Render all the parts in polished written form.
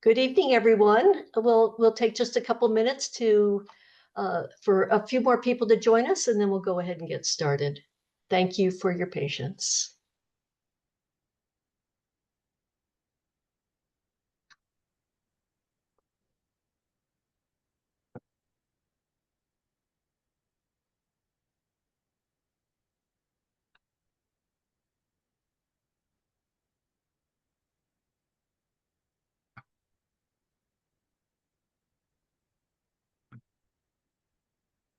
Good evening, everyone. We'll take just a couple minutes for a few more people to join us, and then we'll go ahead and get started. Thank you for your patience.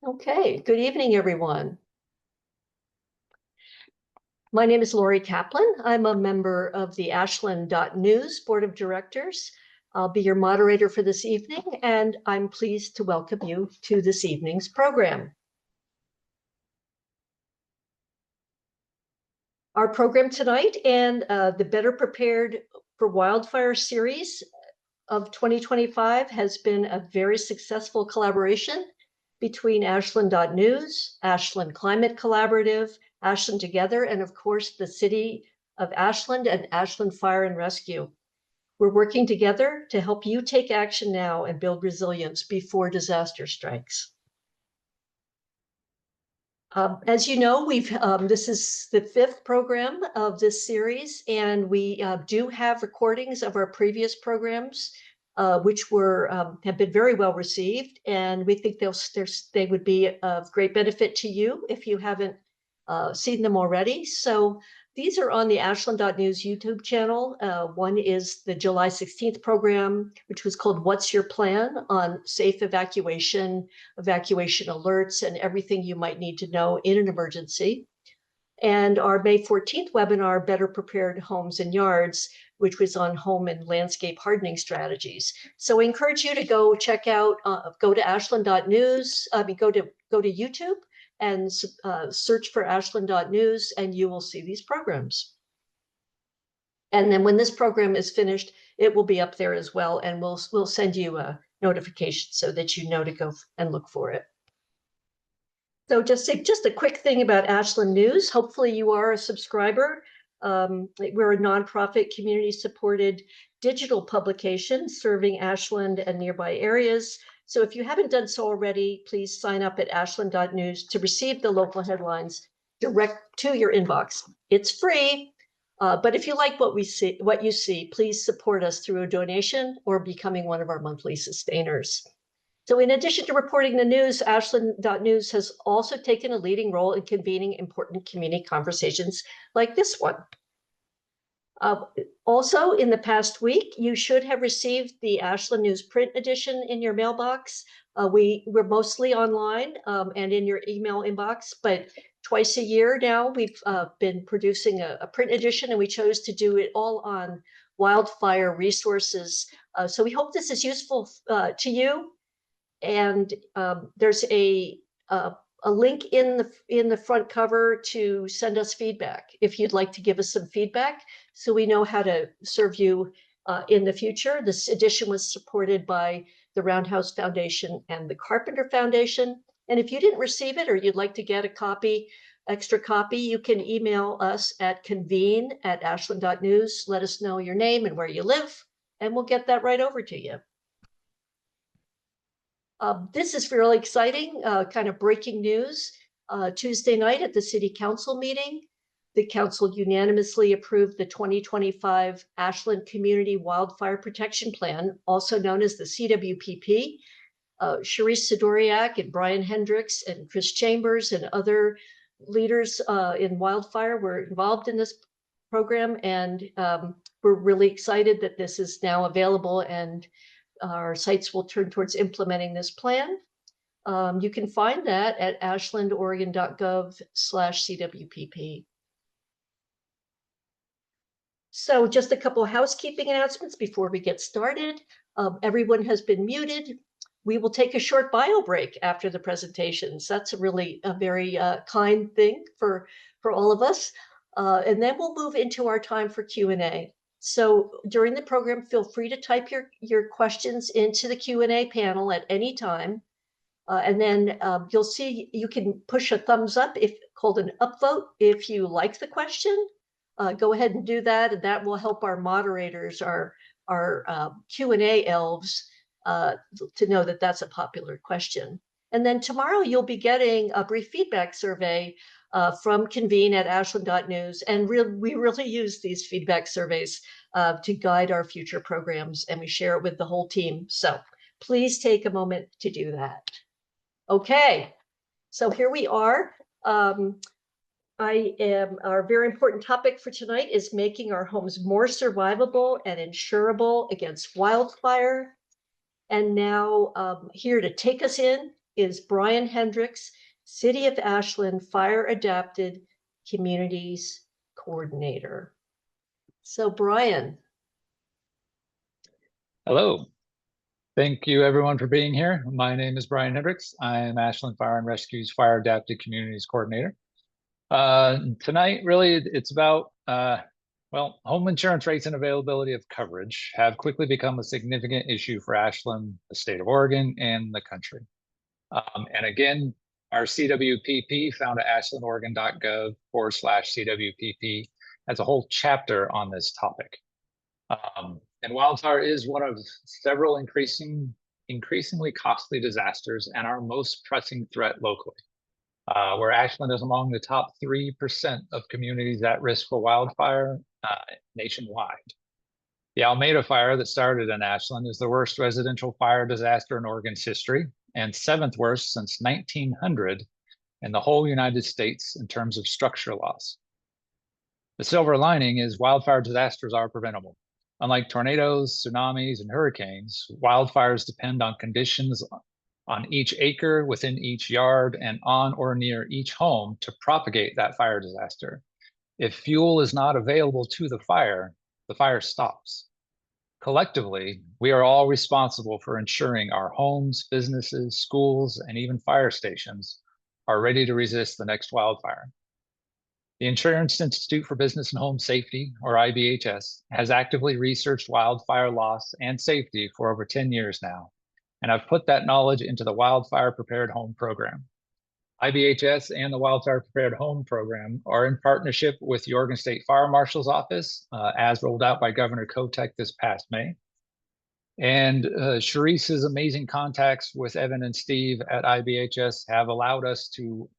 Okay, good evening, everyone. My name is Lori Kaplan. I'm a member of the Ashland.news Board of Directors. I'll be your moderator for this evening, and I'm pleased to welcome you to this evening's program. Our program tonight and the Better Prepared for Wildfire series of 2025 has been a very successful collaboration between Ashland.news, Ashland Climate Collaborative, Ashland Together, and of course, the City of Ashland and Ashland Fire and Rescue. We're working together to help you take action now and build resilience before disaster strikes. As you know, this is the 5th program of this series, and we do have recordings of our previous programs, which have been very well received, and we think they would be of great benefit to you if you haven't seen them already. So these are on the Ashland.news YouTube channel. One is the July 16th program, which was called What's Your Plan on Safe Evacuation, Evacuation Alerts, and everything you might need to know in an emergency. And our May 14th webinar, Better Prepared Homes and Yards, which was on home and landscape hardening strategies. So I encourage you to go check out, go to Ashland.news, go to YouTube and search for Ashland.news, and you will see these programs. And then when this program is finished, it will be up there as well, and we'll send you a notification so that you know to go and look for it. So just a quick thing about Ashland News. Hopefully you are a subscriber. We're a nonprofit community-supported digital publication serving Ashland and nearby areas. So if you haven't done so already, please sign up at Ashland.news to receive the local headlines direct to your inbox. It's free, but if you like what you see, please support us through a donation or becoming one of our monthly sustainers. So in addition to reporting the news, Ashland.news has also taken a leading role in convening important community conversations like this one. Also, in the past week, you should have received the Ashland News print edition in your mailbox. We're mostly online and in your email inbox, but twice a year now we've been producing a print edition, and we chose to do it all on wildfire resources. So we hope this is useful to you. And there's a link in the front cover to send us feedback if you'd like to give us some feedback, so we know how to serve you in the future. This edition was supported by the Roundhouse Foundation and the Carpenter Foundation. And if you didn't receive it or you'd like to get a extra copy, you can email us at convene@ashland.news. Let us know your name and where you live, and we'll get that right over to you. This is really exciting, kind of breaking news. Tuesday night at the City Council meeting, the Council unanimously approved the 2025 Ashland Community Wildfire Protection Plan, also known as the CWPP. Sharice Sidoriak and Brian Hendricks and Chris Chambers and other leaders in wildfire were involved in this program, and we're really excited that this is now available, and our sites will turn towards implementing this plan. You can find that at ashlandoregon.gov/CWPP. So just a couple of housekeeping announcements before we get started. Everyone has been muted. We will take a short bio break after the presentations. That's a very kind thing for all of us. And then we'll move into our time for Q&A. So during the program, feel free to type your questions into the Q&A panel at any time. And then you'll see you can push a thumbs up, called an upvote, if you like the question. Go ahead and do that, and that will help our moderators, our our Q&A elves to know that that's a popular question. And then tomorrow you'll be getting a brief feedback survey from Convene at Ashland.news. And we really use these feedback surveys to guide our future programs, and we share it with the whole team. So please take a moment to do that. Okay, so here we are. Our very important topic for tonight is making our homes more survivable and insurable against wildfire. And now here to take us in is Brian Hendricks, City of Ashland Fire Adapted Communities Coordinator. So Brian. Hello. Thank you everyone for being here. My name is Brian Hendricks. I am Ashland Fire and Rescue's Fire Adapted Communities Coordinator. Tonight, really, it's about, well, home insurance rates and availability of coverage have quickly become a significant issue for Ashland, the state of Oregon, and the country. And again, our CWPP, found at ashlandoregon.gov/CWPP, has a whole chapter on this topic. And wildfire is one of several increasingly costly disasters and our most pressing threat locally, where Ashland is among the top 3% of communities at risk for wildfire nationwide. The Alameda fire that started in Ashland is the worst residential fire disaster in Oregon's history, and 7th worst since 1900 in the whole United States in terms of structure loss. The silver lining is wildfire disasters are preventable. Unlike tornadoes, tsunamis, and hurricanes, wildfires depend on conditions on each acre, within each yard, and on or near each home to propagate that fire disaster. If fuel is not available to the fire stops. Collectively, we are all responsible for ensuring our homes, businesses, schools, and even fire stations are ready to resist the next wildfire. The Insurance Institute for Business and Home Safety, or IBHS, has actively researched wildfire loss and safety for over 10 years now, and I've put that knowledge into the Wildfire Prepared Home Program. IBHS and the Wildfire Prepared Home Program are in partnership with the Oregon State Fire Marshal's Office, as rolled out by Governor Kotek this past May. And Sharice's amazing contacts with Evan and Steve at IBHS have allowed us to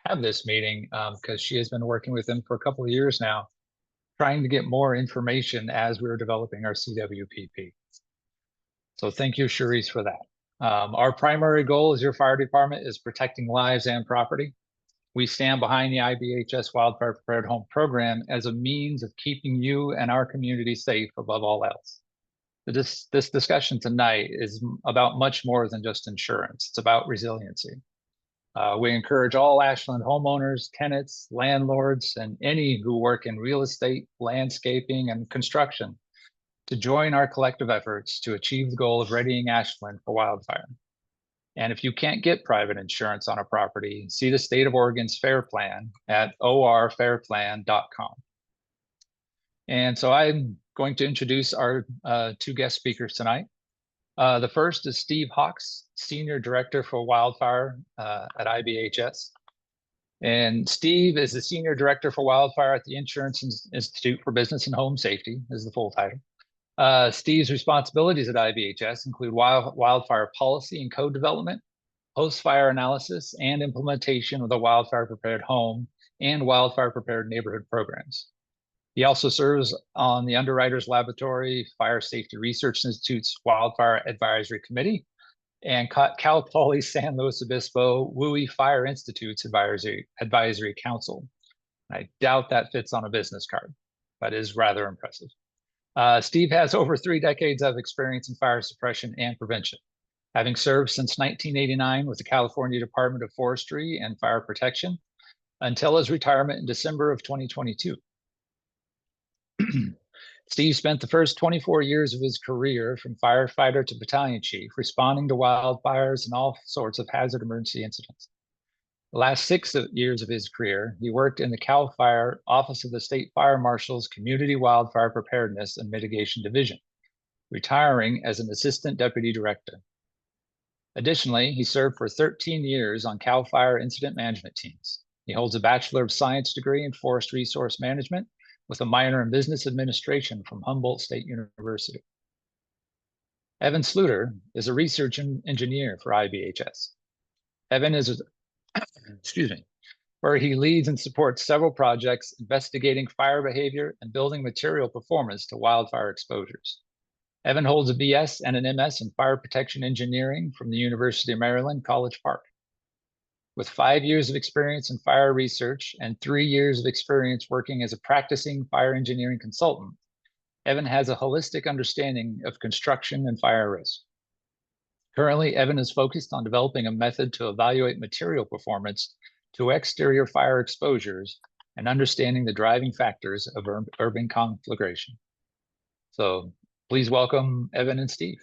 have this meeting because she has been working with them for a couple of years now, trying to get more information as we were developing our CWPP. So thank you, Sharice, for that. Our primary goal as your fire department is protecting lives and property. We stand behind the IBHS Wildfire Prepared Home Program as a means of keeping you and our community safe above all else. This discussion tonight is about much more than just insurance. It's about resiliency. We encourage all Ashland homeowners, tenants, landlords, and any who work in real estate, landscaping, and construction to join our collective efforts to achieve the goal of readying Ashland for wildfire. And if you can't get private insurance on a property, see the state of Oregon's FAIR Plan at orfairplan.com. And so I'm going to introduce our two guest speakers tonight. The first is Steve Hawks, Senior Director for Wildfire at IBHS. And Steve is the Senior Director for Wildfire at the Insurance Institute for Business and Home Safety, is the full title. Steve's responsibilities at IBHS include wildfire policy and code development, post-fire analysis, and implementation of the Wildfire Prepared Home and Wildfire Prepared Neighborhood programs. He also serves on the Underwriters Laboratory Fire Safety Research Institute's Wildfire Advisory Committee and Cal Poly San Luis Obispo WUI Fire Institute's Advisory Council. I doubt that fits on a business card, but is rather impressive. Steve has over 3 decades of experience in fire suppression and prevention, having served since 1989 with the California Department of Forestry and Fire Protection until his retirement in December of 2022. Steve spent the first 24 years of his career from firefighter to battalion chief, responding to wildfires and all sorts of hazard emergency incidents. The last 6 years of his career, he worked in the CAL FIRE Office of the State Fire Marshal's Community Wildfire Preparedness and Mitigation Division, retiring as an assistant deputy director. Additionally, he served for 13 years on CAL FIRE incident management teams. He holds a Bachelor of Science degree in Forest Resource Management with a minor in Business Administration from Humboldt State University. Evan Sluter is a research engineer for IBHS. Evan is, excuse me, where he leads and supports several projects investigating fire behavior and building material performance to wildfire exposures. Evan holds a BS and an MS in fire protection engineering from the University of Maryland, College Park. With 5 years of experience in fire research and 3 years of experience working as a practicing fire engineering consultant, Evan has a holistic understanding of construction and fire risk. Currently, Evan is focused on developing a method to evaluate material performance to exterior fire exposures and understanding the driving factors of urban conflagration. So please welcome Evan and Steve.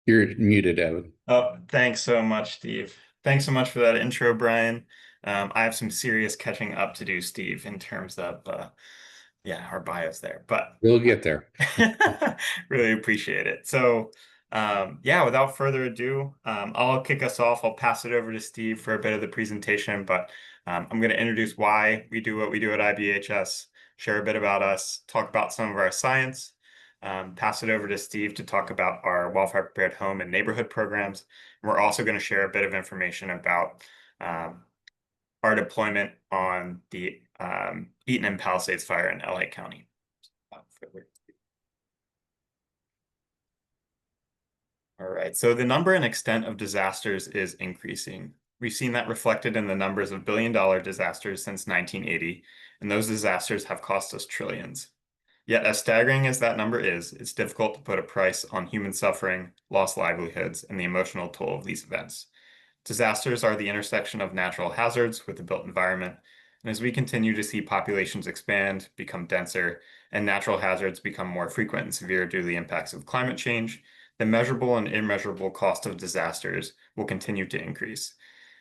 You're muted, Evan. Oh, thanks so much, Steve. Thanks so much for that intro, Brian. I have some serious catching up to do, Steve, in terms of our bios there, but We'll get there. really appreciate it. So without further ado, I'll kick us off. I'll pass it over to Steve for a bit of the presentation, but I'm going to introduce why we do what we do at IBHS, share a bit about us, talk about some of our science, pass it over to Steve to talk about our wildfire prepared home and neighborhood programs. And we're also going to share a bit of information about our deployment on the Eaton and Palisades fire in LA County. All right, so the number and extent of disasters is increasing. We've seen that reflected in the numbers of billion-dollar disasters since 1980, and those disasters have cost us trillions. Yet, as staggering as that number is, it's difficult to put a price on human suffering, lost livelihoods, and the emotional toll of these events. Disasters are the intersection of natural hazards with the built environment, and as we continue to see populations expand, become denser, and natural hazards become more frequent and severe due to the impacts of climate change, the measurable and immeasurable cost of disasters will continue to increase.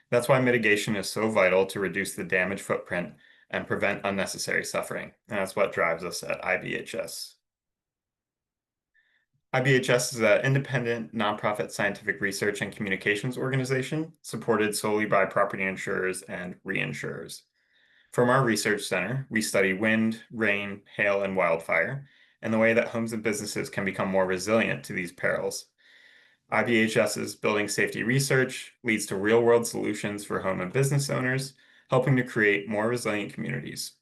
That's why mitigation is so vital to reduce the damage footprint and prevent unnecessary suffering. And that's what drives us at IBHS. IBHS is an independent, nonprofit scientific research and communications organization supported solely by property insurers and reinsurers. From our research center, we study wind, rain, hail, and wildfire, and the way that homes and businesses can become more resilient to these perils. IBHS's building safety research leads to real-world solutions for home and business owners, helping to create more resilient communities.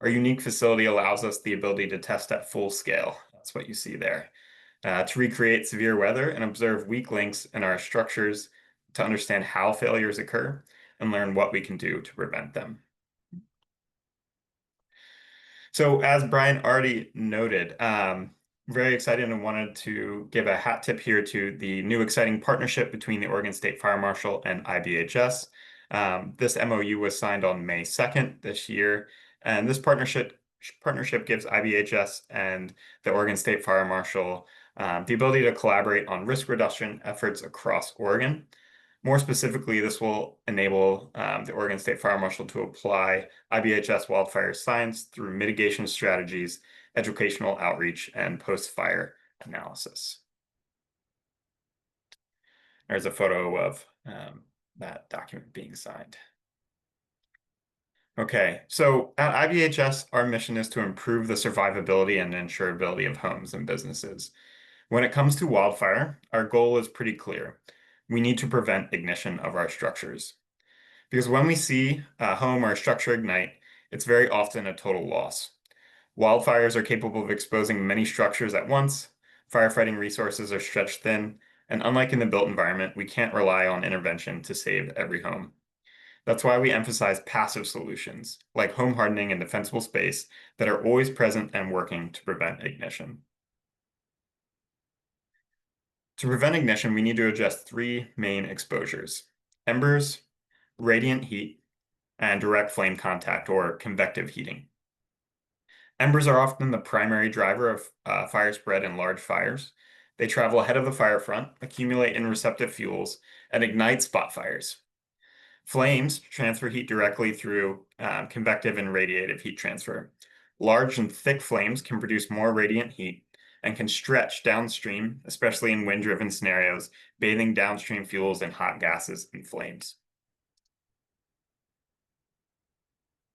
Our unique facility allows us the ability to test at full scale. That's what you see there. To recreate severe weather and observe weak links in our structures to understand how failures occur and learn what we can do to prevent them. So as Brian already noted, very excited and wanted to give a hat tip here to the new exciting partnership between the Oregon State Fire Marshal and IBHS. This MOU was signed on May 2nd this year, and this partnership gives IBHS and the Oregon State Fire Marshal the ability to collaborate on risk reduction efforts across Oregon. More specifically, this will enable the Oregon State Fire Marshal to apply IBHS wildfire science through mitigation strategies, educational outreach, and post-fire analysis. There's a photo of that document being signed. Okay, so at IBHS, our mission is to improve the survivability and insurability of homes and businesses. When it comes to wildfire, our goal is pretty clear. We need to prevent ignition of our structures. Because when we see a home or a structure ignite, it's very often a total loss. Wildfires are capable of exposing many structures at once, firefighting resources are stretched thin, and unlike in the built environment, we can't rely on intervention to save every home. That's why we emphasize passive solutions, like home hardening and defensible space, that are always present and working to prevent ignition. To prevent ignition, we need to address three main exposures: embers, radiant heat, and direct flame contact, or convective heating. Embers are often the primary driver of fire spread in large fires. They travel ahead of the fire front, accumulate in receptive fuels, and ignite spot fires. Flames transfer heat directly through convective and radiative heat transfer. Large and thick flames can produce more radiant heat and can stretch downstream, especially in wind-driven scenarios, bathing downstream fuels in hot gases and flames.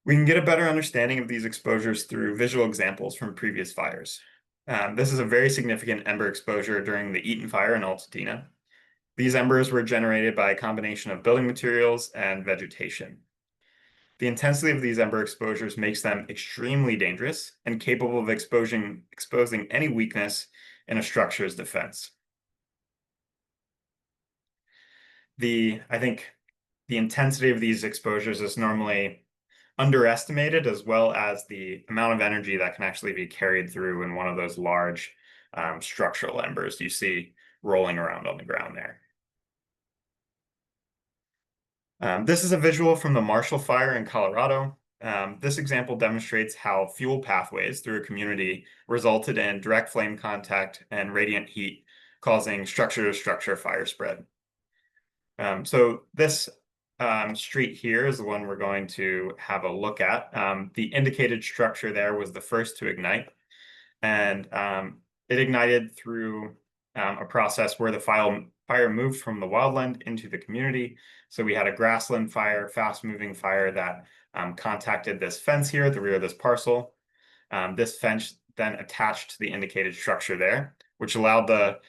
We can get a better understanding of these exposures through visual examples from previous fires. This is a very significant ember exposure during the Eaton Fire in Altadena. These embers were generated by a combination of building materials and vegetation. The intensity of these ember exposures makes them extremely dangerous and capable of exposing any weakness in a structure's defense. I think the intensity of these exposures is normally underestimated, as well as the amount of energy that can actually be carried through in one of those large structural embers you see rolling around on the ground there. This is a visual from the Marshall Fire in Colorado. This example demonstrates how fuel pathways through a community resulted in direct flame contact and radiant heat, causing structure-to-structure fire spread. So this street here is the one we're going to have a look at. The indicated structure there was the first to ignite, and it ignited through a process where the fire moved from the wildland into the community. So we had a grassland fire, fast-moving fire that contacted this fence here at the rear of this parcel. This fence then attached to the indicated structure there, which allowed the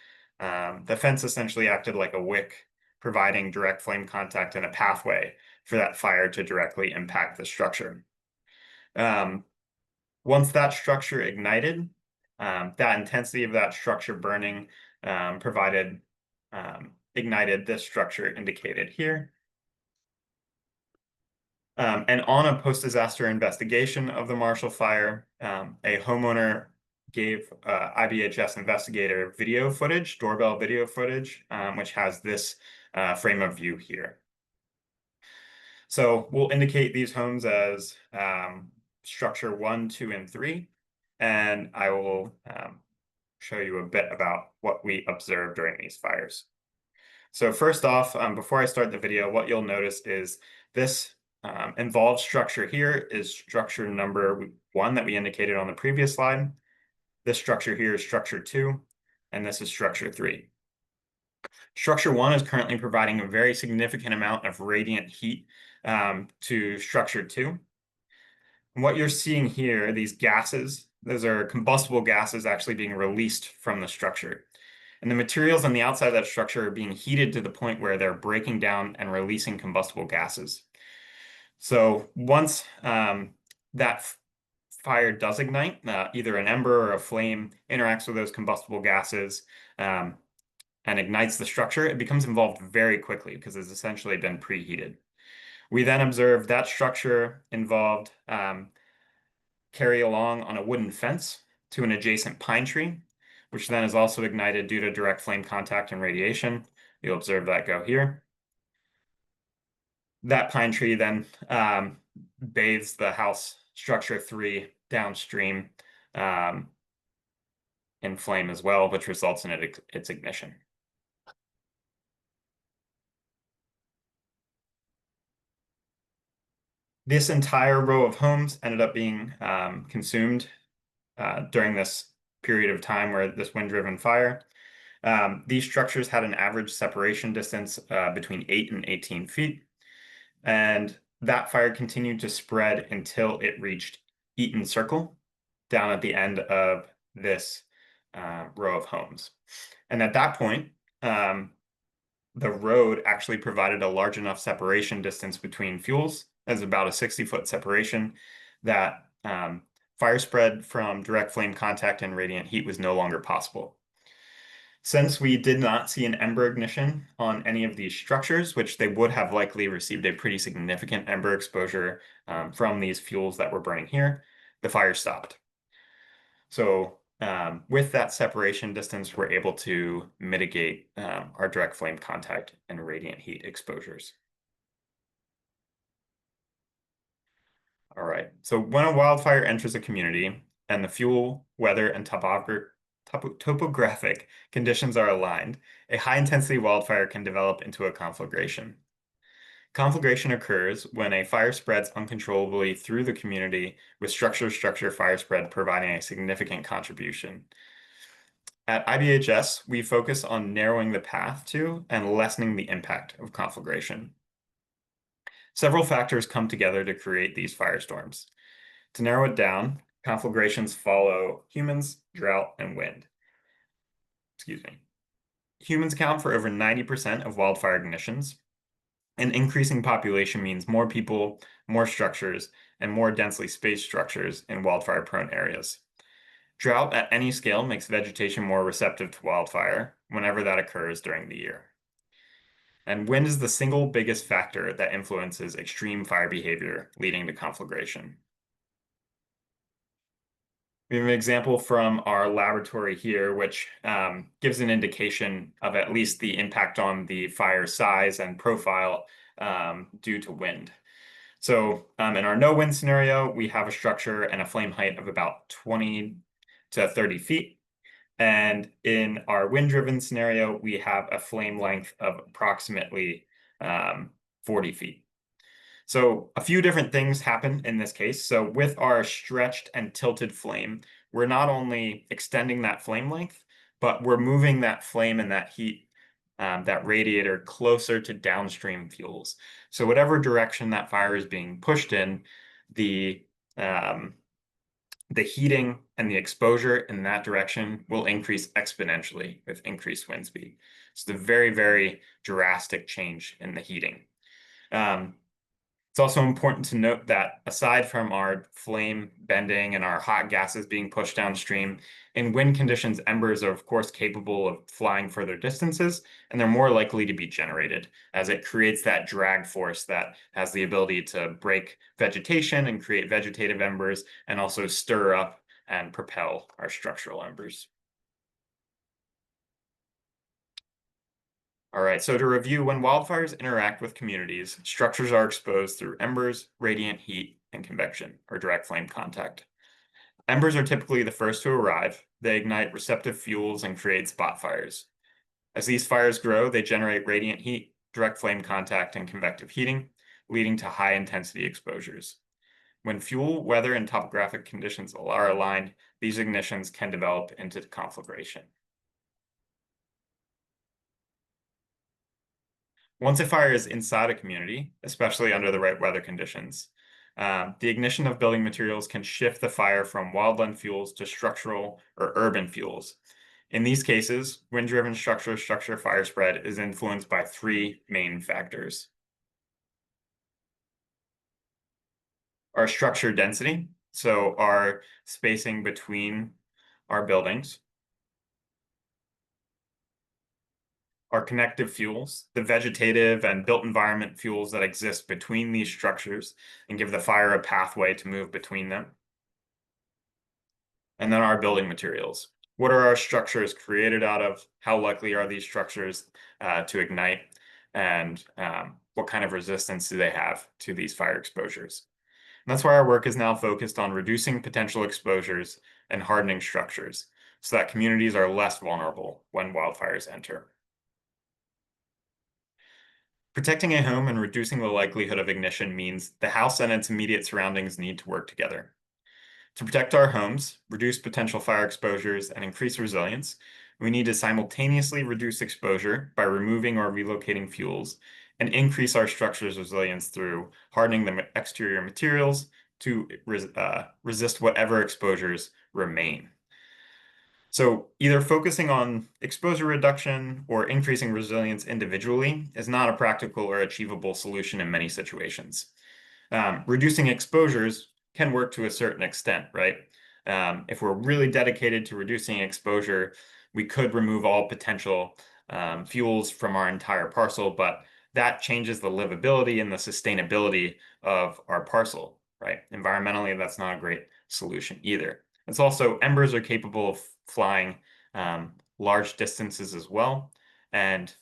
fence essentially acted like a wick, providing direct flame contact and a pathway for that fire to directly impact the structure. Once that structure ignited, that intensity of that structure burning ignited this structure indicated here. And on a post-disaster investigation of the Marshall Fire, a homeowner gave IBHS investigator video footage, doorbell video footage, which has this frame of view here. So we'll indicate these homes as structure 1, 2, and 3, and I will show you a bit about what we observed during these fires. So first off, before I start the video, what you'll notice is this involved structure here is structure number 1 that we indicated on the previous slide. This structure here is structure 2, and this is structure 3. Structure 1 is currently providing a very significant amount of radiant heat to structure 2. And what you're seeing here, these gases, those are combustible gases actually being released from the structure. And the materials on the outside of that structure are being heated to the point where they're breaking down and releasing combustible gases. So once that fire does ignite, either an ember or a flame interacts with those combustible gases and ignites the structure, it becomes involved very quickly because it's essentially been preheated. We then observe that structure involved carry along on a wooden fence to an adjacent pine tree, which then is also ignited due to direct flame contact and radiation. You'll observe that go here. That pine tree then bathes the house structure 3 downstream in flame as well, which results in its ignition. This entire row of homes ended up being consumed during this period of time where this wind-driven fire. These structures had an average separation distance between 8 and 18 feet. And that fire continued to spread until it reached Eaton Circle down at the end of this row of homes. And at that point, the road actually provided a large enough separation distance between fuels, as about a 60-foot separation, that fire spread from direct flame contact and radiant heat was no longer possible. Since we did not see an ember ignition on any of these structures, which they would have likely received a pretty significant ember exposure from these fuels that were burning here, the fire stopped. So with that separation distance, we're able to mitigate our direct flame contact and radiant heat exposures. All right, so when a wildfire enters a community and the fuel, weather, and topographic conditions are aligned, a high-intensity wildfire can develop into a conflagration. Conflagration occurs when a fire spreads uncontrollably through the community, with structure-to-structure fire spread providing a significant contribution. At IBHS, we focus on narrowing the path to and lessening the impact of conflagration. Several factors come together to create these firestorms. To narrow it down, conflagrations follow humans, drought, and wind. Excuse me. Humans account for over 90% of wildfire ignitions. An increasing population means more people, more structures, and more densely spaced structures in wildfire-prone areas. Drought at any scale makes vegetation more receptive to wildfire whenever that occurs during the year. And wind is the single biggest factor that influences extreme fire behavior, leading to conflagration. We have an example from our laboratory here, which gives an indication of at least the impact on the fire size and profile due to wind. So in our no wind scenario, we have a structure and a flame height of about 20 to 30 feet. And in our wind-driven scenario, we have a flame length of approximately 40 feet. So a few different things happen in this case. So with our stretched and tilted flame, we're not only extending that flame length, but we're moving that flame and that heat, that radiator closer to downstream fuels. So whatever direction that fire is being pushed in, the heating and the exposure in that direction will increase exponentially with increased wind speed. So the very, very drastic change in the heating. It's also important to note that aside from our flame bending and our hot gases being pushed downstream, in wind conditions, embers are of course capable of flying further distances, and they're more likely to be generated as it creates that drag force that has the ability to break vegetation and create vegetative embers and also stir up and propel our structural embers. All right, so to review, when wildfires interact with communities, structures are exposed through embers, radiant heat, and convection, or direct flame contact. Embers are typically the first to arrive. They ignite receptive fuels and create spot fires. As these fires grow, they generate radiant heat, direct flame contact, and convective heating, leading to high-intensity exposures. When fuel, weather, and topographic conditions are aligned, these ignitions can develop into conflagration. Once a fire is inside a community, especially under the right weather conditions, the ignition of building materials can shift the fire from wildland fuels to structural or urban fuels. In these cases, wind-driven structure fire spread is influenced by three main factors. Our structure density, so our spacing between our buildings. Our connective fuels, the vegetative and built environment fuels that exist between these structures and give the fire a pathway to move between them. And then our building materials. What are our structures created out of? How likely are these structures to ignite? And what kind of resistance do they have to these fire exposures? And that's why our work is now focused on reducing potential exposures and hardening structures so that communities are less vulnerable when wildfires enter. Protecting a home and reducing the likelihood of ignition means the house and its immediate surroundings need to work together. To protect our homes, reduce potential fire exposures, and increase resilience, we need to simultaneously reduce exposure by removing or relocating fuels and increase our structure's resilience through hardening the exterior materials to resist whatever exposures remain. So either focusing on exposure reduction or increasing resilience individually is not a practical or achievable solution in many situations. Reducing exposures can work to a certain extent, right? If we're really dedicated to reducing exposure, we could remove all potential fuels from our entire parcel, but that changes the livability and the sustainability of our parcel, right? Environmentally, that's not a great solution either. It's also, embers are capable of flying large distances as well, and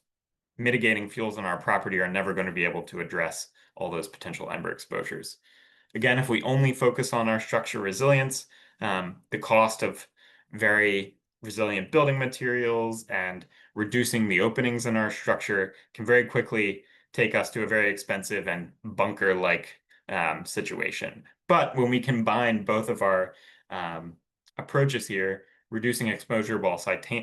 mitigating fuels on our property are never going to be able to address all those potential ember exposures. Again, if we only focus on our structure resilience, the cost of very resilient building materials and reducing the openings in our structure can very quickly take us to a very expensive and bunker-like situation. But when we combine both of our approaches here, reducing exposure while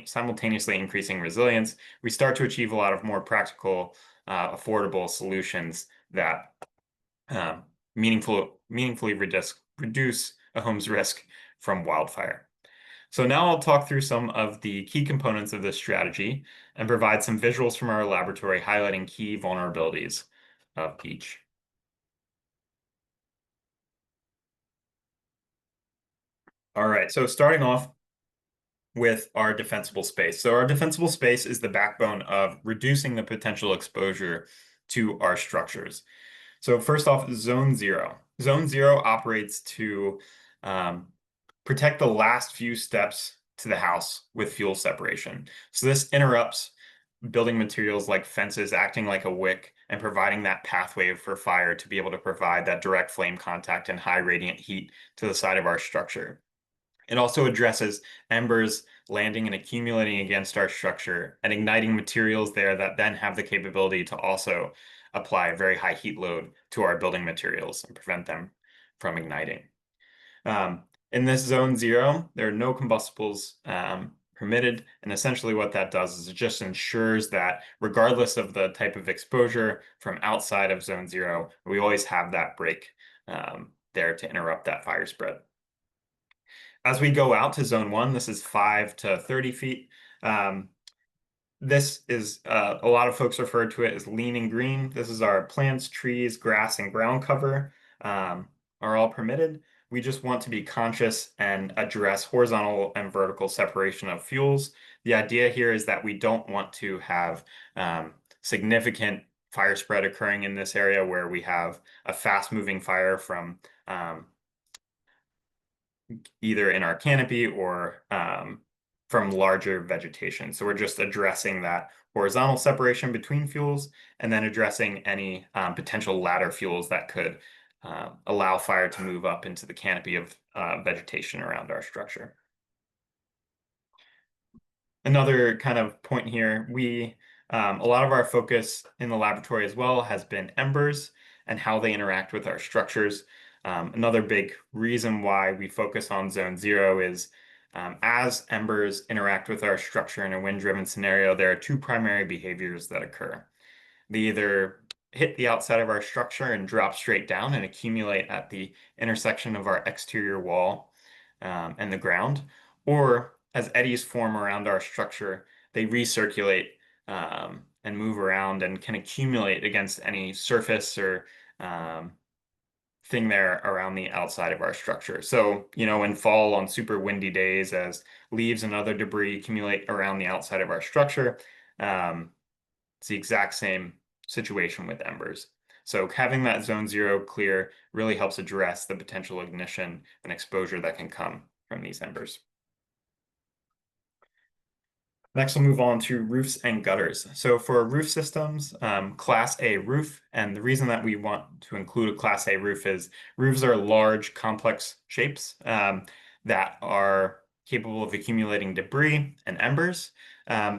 simultaneously increasing resilience, we start to achieve a lot of more practical, affordable solutions that meaningfully reduce a home's risk from wildfire. So now I'll talk through some of the key components of this strategy and provide some visuals from our laboratory highlighting key vulnerabilities of each. All right, so starting off with our defensible space. So our defensible space is the backbone of reducing the potential exposure to our structures. So first off, zone zero. Zone zero operates to protect the last few steps to the house with fuel separation. So this interrupts building materials like fences acting like a wick and providing that pathway for fire to be able to provide that direct flame contact and high radiant heat to the side of our structure. It also addresses embers landing and accumulating against our structure and igniting materials there that then have the capability to also apply a very high heat load to our building materials and prevent them from igniting. In this zone zero, there are no combustibles permitted, and essentially what that does is it just ensures that regardless of the type of exposure from outside of zone zero, we always have that break there to interrupt that fire spread. As we go out to zone one, this is 5 to 30 feet. This is, a lot of folks refer to it as leaning green. This is our plants, trees, grass, and ground cover are all permitted. We just want to be conscious and address horizontal and vertical separation of fuels. The idea here is that we don't want to have significant fire spread occurring in this area where we have a fast-moving fire from either in our canopy or from larger vegetation. So we're just addressing that horizontal separation between fuels and then addressing any potential ladder fuels that could allow fire to move up into the canopy of vegetation around our structure. Another kind of point here, a lot of our focus in the laboratory as well has been embers and how they interact with our structures. Another big reason why we focus on zone zero is as embers interact with our structure in a wind-driven scenario, there are two primary behaviors that occur. They either hit the outside of our structure and drop straight down and accumulate at the intersection of our exterior wall and the ground, or as eddies form around our structure, they recirculate and move around and can accumulate against any surface or thing there around the outside of our structure. So, in fall on super windy days, as leaves and other debris accumulate around the outside of our structure, it's the exact same situation with embers. So having that zone zero clear really helps address the potential ignition and exposure that can come from these embers. Next, we'll move on to roofs and gutters. So for roof systems, Class A roof, and the reason that we want to include a Class A roof is roofs are large, complex shapes that are capable of accumulating debris and embers.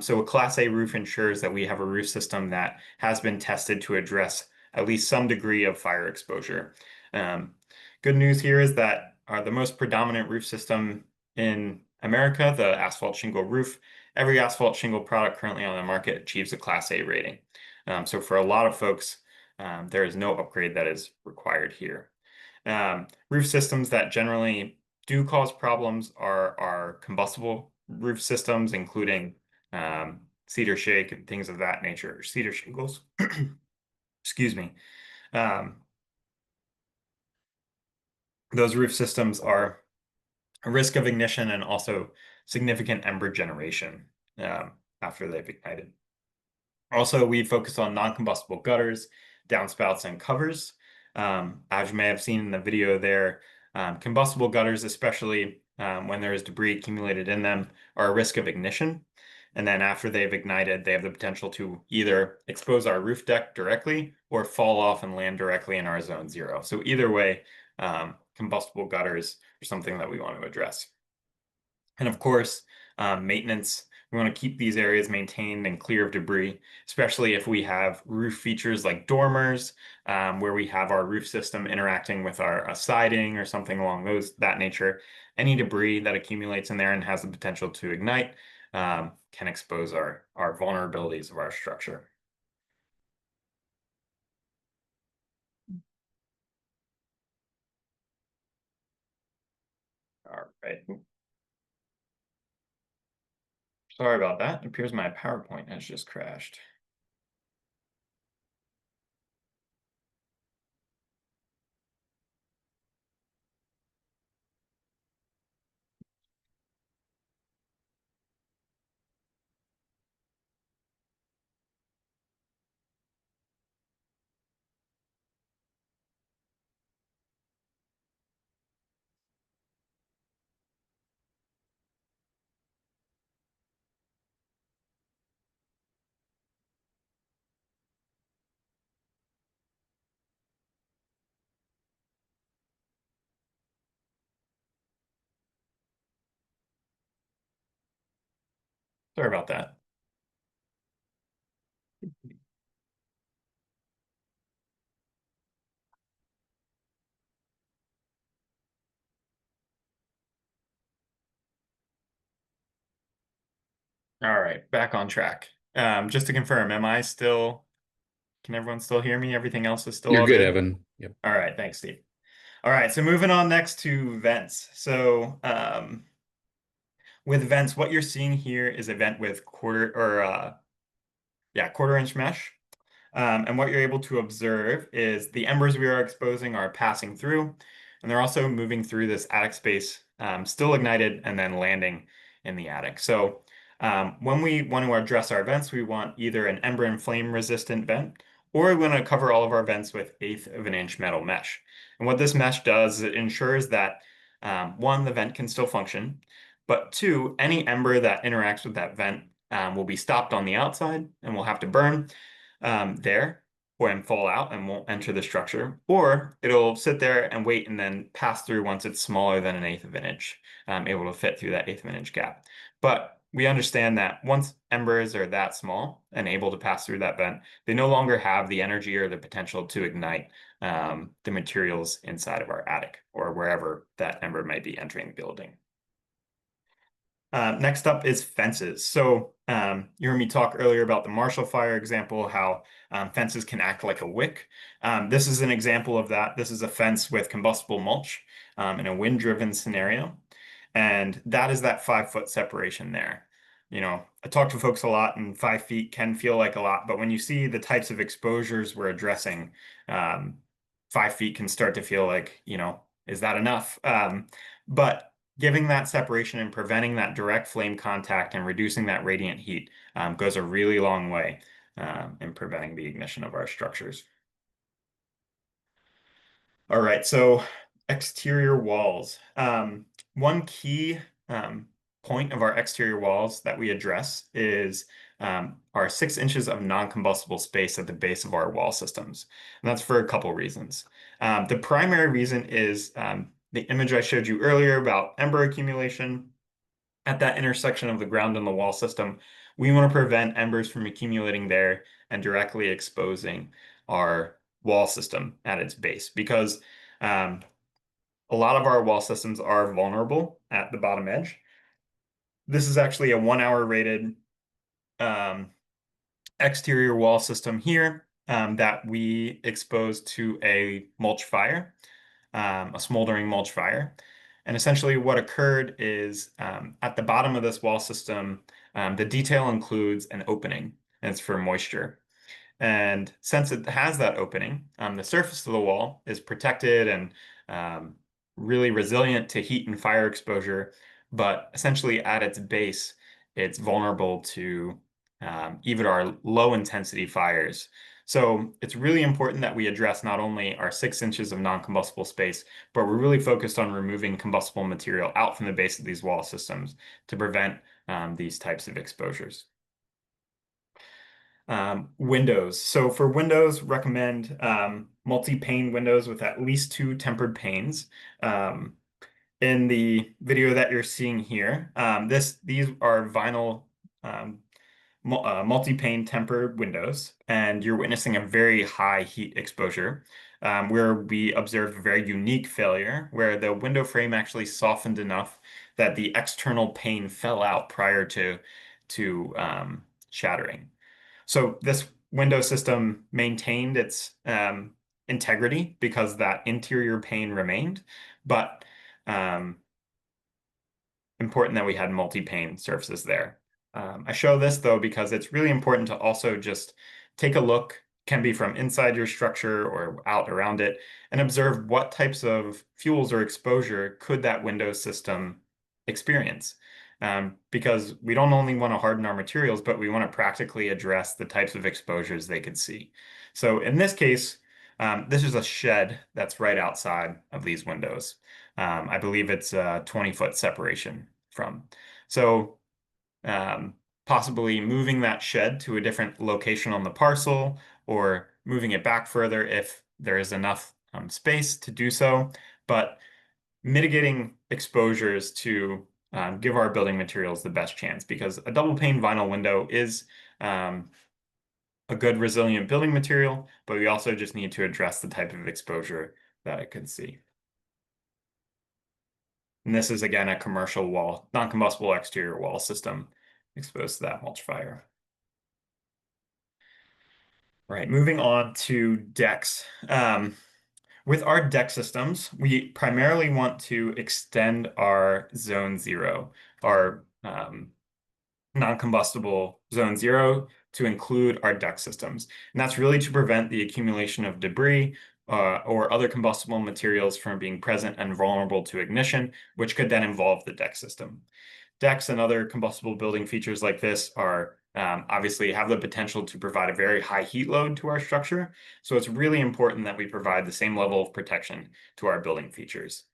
So a Class A roof ensures that we have a roof system that has been tested to address at least some degree of fire exposure. Good news here is that the most predominant roof system in America, the asphalt shingle roof, every asphalt shingle product currently on the market achieves a Class A rating. So for a lot of folks, there is no upgrade that is required here. Roof systems that generally do cause problems are combustible roof systems, including cedar shake and things of that nature, cedar shingles. Excuse me. Those roof systems are a risk of ignition and also significant ember generation after they've ignited. Also, we focus on non-combustible gutters, downspouts, and covers. As you may have seen in the video there, combustible gutters, especially when there is debris accumulated in them, are a risk of ignition. And then after they've ignited, they have the potential to either expose our roof deck directly or fall off and land directly in our zone zero. So either way, combustible gutters are something that we want to address. And of course, maintenance. We want to keep these areas maintained and clear of debris, especially if we have roof features like dormers, where we have our roof system interacting with our siding or something along that nature. Any debris that accumulates in there and has the potential to ignite can expose our vulnerabilities of our structure. All right. Sorry about that. It appears my PowerPoint has just crashed. Sorry about that. All right, back on track. Just to confirm, can everyone still hear me? Everything else is still You're all good, good? Evan. Yep. All right, thanks, Steve. All right, so moving on next to vents. So with vents, what you're seeing here is a vent with quarter inch mesh. And what you're able to observe is the embers we are exposing are passing through, and they're also moving through this attic space, still ignited and then landing in the attic. So when we want to address our vents, we want either an ember and flame resistant vent, or we want to cover all of our vents with 1/8 of an inch metal mesh. And what this mesh does is it ensures that one, the vent can still function, but two, any ember that interacts with that vent will be stopped on the outside and will have to burn there and fall out and won't enter the structure, or it'll sit there and wait and then pass through once it's smaller than 1/8 of an inch, able to fit through that 1/8 of an inch gap. But we understand that once embers are that small and able to pass through that vent, they no longer have the energy or the potential to ignite the materials inside of our attic or wherever that ember might be entering the building. Next up is fences. So you heard me talk earlier about the Marshall Fire example, how fences can act like a wick. This is an example of that. This is a fence with combustible mulch in a wind-driven scenario. And that is that 5-foot separation there. You know, I talk to folks a lot, and 5 feet can feel like a lot, but when you see the types of exposures we're addressing, 5 feet can start to feel like, you know, is that enough? But giving that separation and preventing that direct flame contact and reducing that radiant heat goes a really long way in preventing the ignition of our structures. All right, so exterior walls. One key point of our exterior walls that we address is our 6 inches of non-combustible space at the base of our wall systems. And that's for a couple reasons. The primary reason is the image I showed you earlier about ember accumulation. At that intersection of the ground and the wall system, we want to prevent embers from accumulating there and directly exposing our wall system at its base, because a lot of our wall systems are vulnerable at the bottom edge. This is actually a 1-hour rated exterior wall system here that we exposed to a mulch fire, a smoldering mulch fire. And essentially what occurred is at the bottom of this wall system, the detail includes an opening, and it's for moisture. And since it has that opening, the surface of the wall is protected and really resilient to heat and fire exposure, but essentially at its base, it's vulnerable to even our low intensity fires. So it's really important that we address not only our 6 inches of non-combustible space, but we're really focused on removing combustible material out from the base of these wall systems to prevent these types of exposures. Windows. So for windows, recommend multi-pane windows with at least 2 tempered panes. In the video that you're seeing here, these are vinyl multi-pane tempered windows, and you're witnessing a very high heat exposure where we observed a very unique failure where the window frame actually softened enough that the external pane fell out prior to shattering. So this window system maintained its integrity because that interior pane remained, but important that we had multi-pane surfaces there. I show this though because it's really important to also just take a look, can be from inside your structure or out around it, and observe what types of fuels or exposure could that window system experience. Because we don't only want to harden our materials, but we want to practically address the types of exposures they could see. So in this case, this is a shed that's right outside of these windows. I believe it's a 20-foot separation from. So possibly moving that shed to a different location on the parcel, or moving it back further if there is enough space to do so, but mitigating exposures to give our building materials the best chance, because a double pane vinyl window is a good resilient building material, but we also just need to address the type of exposure that it could see. And this is again a commercial wall, non-combustible exterior wall system exposed to that mulch fire. Right, moving on to decks. With our deck systems, we primarily want to extend our zone 0, our non-combustible zone 0, to include our deck systems. And that's really to prevent the accumulation of debris or other combustible materials from being present and vulnerable to ignition, which could then involve the deck system. Decks and other combustible building features like this are obviously have the potential to provide a very high heat load to our structure. So it's really important that we provide the same level of protection to our building features.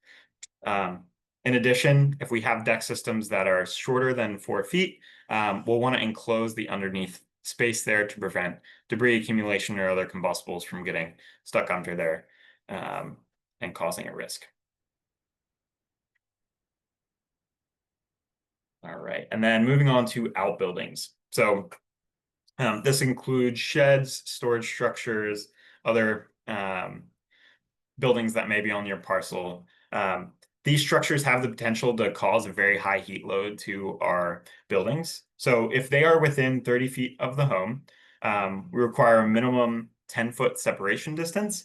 In addition, if we have deck systems that are shorter than 4 feet, we'll want to enclose the underneath space there to prevent debris accumulation or other combustibles from getting stuck under there and causing a risk. All right, and then moving on to outbuildings. So this includes sheds, storage structures, other buildings that may be on your parcel. These structures have the potential to cause a very high heat load to our buildings. So if they are within 30 feet of the home, we require a minimum 10-foot separation distance,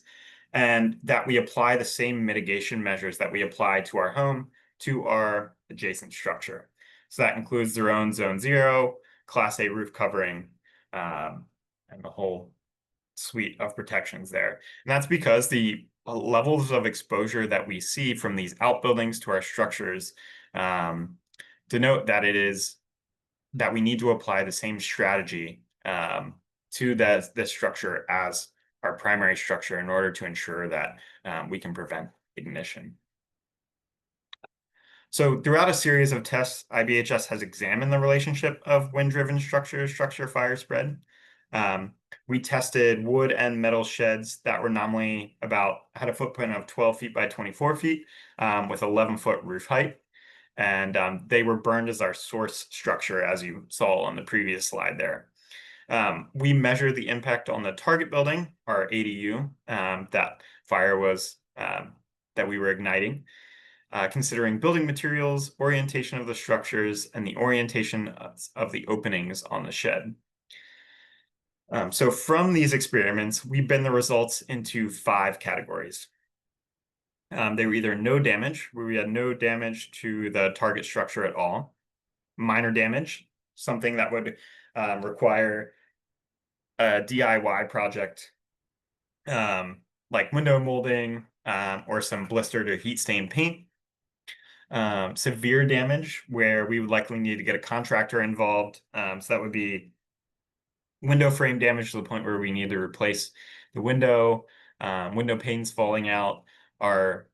and that we apply the same mitigation measures that we apply to our home to our adjacent structure. So that includes their own zone 0, Class A roof covering, and the whole suite of protections there. And that's because the levels of exposure that we see from these outbuildings to our structures denote that it is that we need to apply the same strategy to this structure as our primary structure in order to ensure that we can prevent ignition. So throughout a series of tests, IBHS has examined the relationship of wind-driven structure fire spread. We tested wood and metal sheds that were nominally had a footprint of 12 feet by 24 feet with 11-foot roof height. And they were burned as our source structure, as you saw on the previous slide there. We measured the impact on the target building, our ADU, that fire was, that we were igniting. Considering building materials, orientation of the structures, and the orientation of the openings on the shed. So from these experiments, we bin the results into 5 categories. They were either no damage, where we had no damage to the target structure at all, minor damage, something that would require a DIY project, like window molding or some blistered or heat stained paint. Severe damage, where we would likely need to get a contractor involved. So that would be window frame damage to the point where we need to replace the window, window panes falling out, our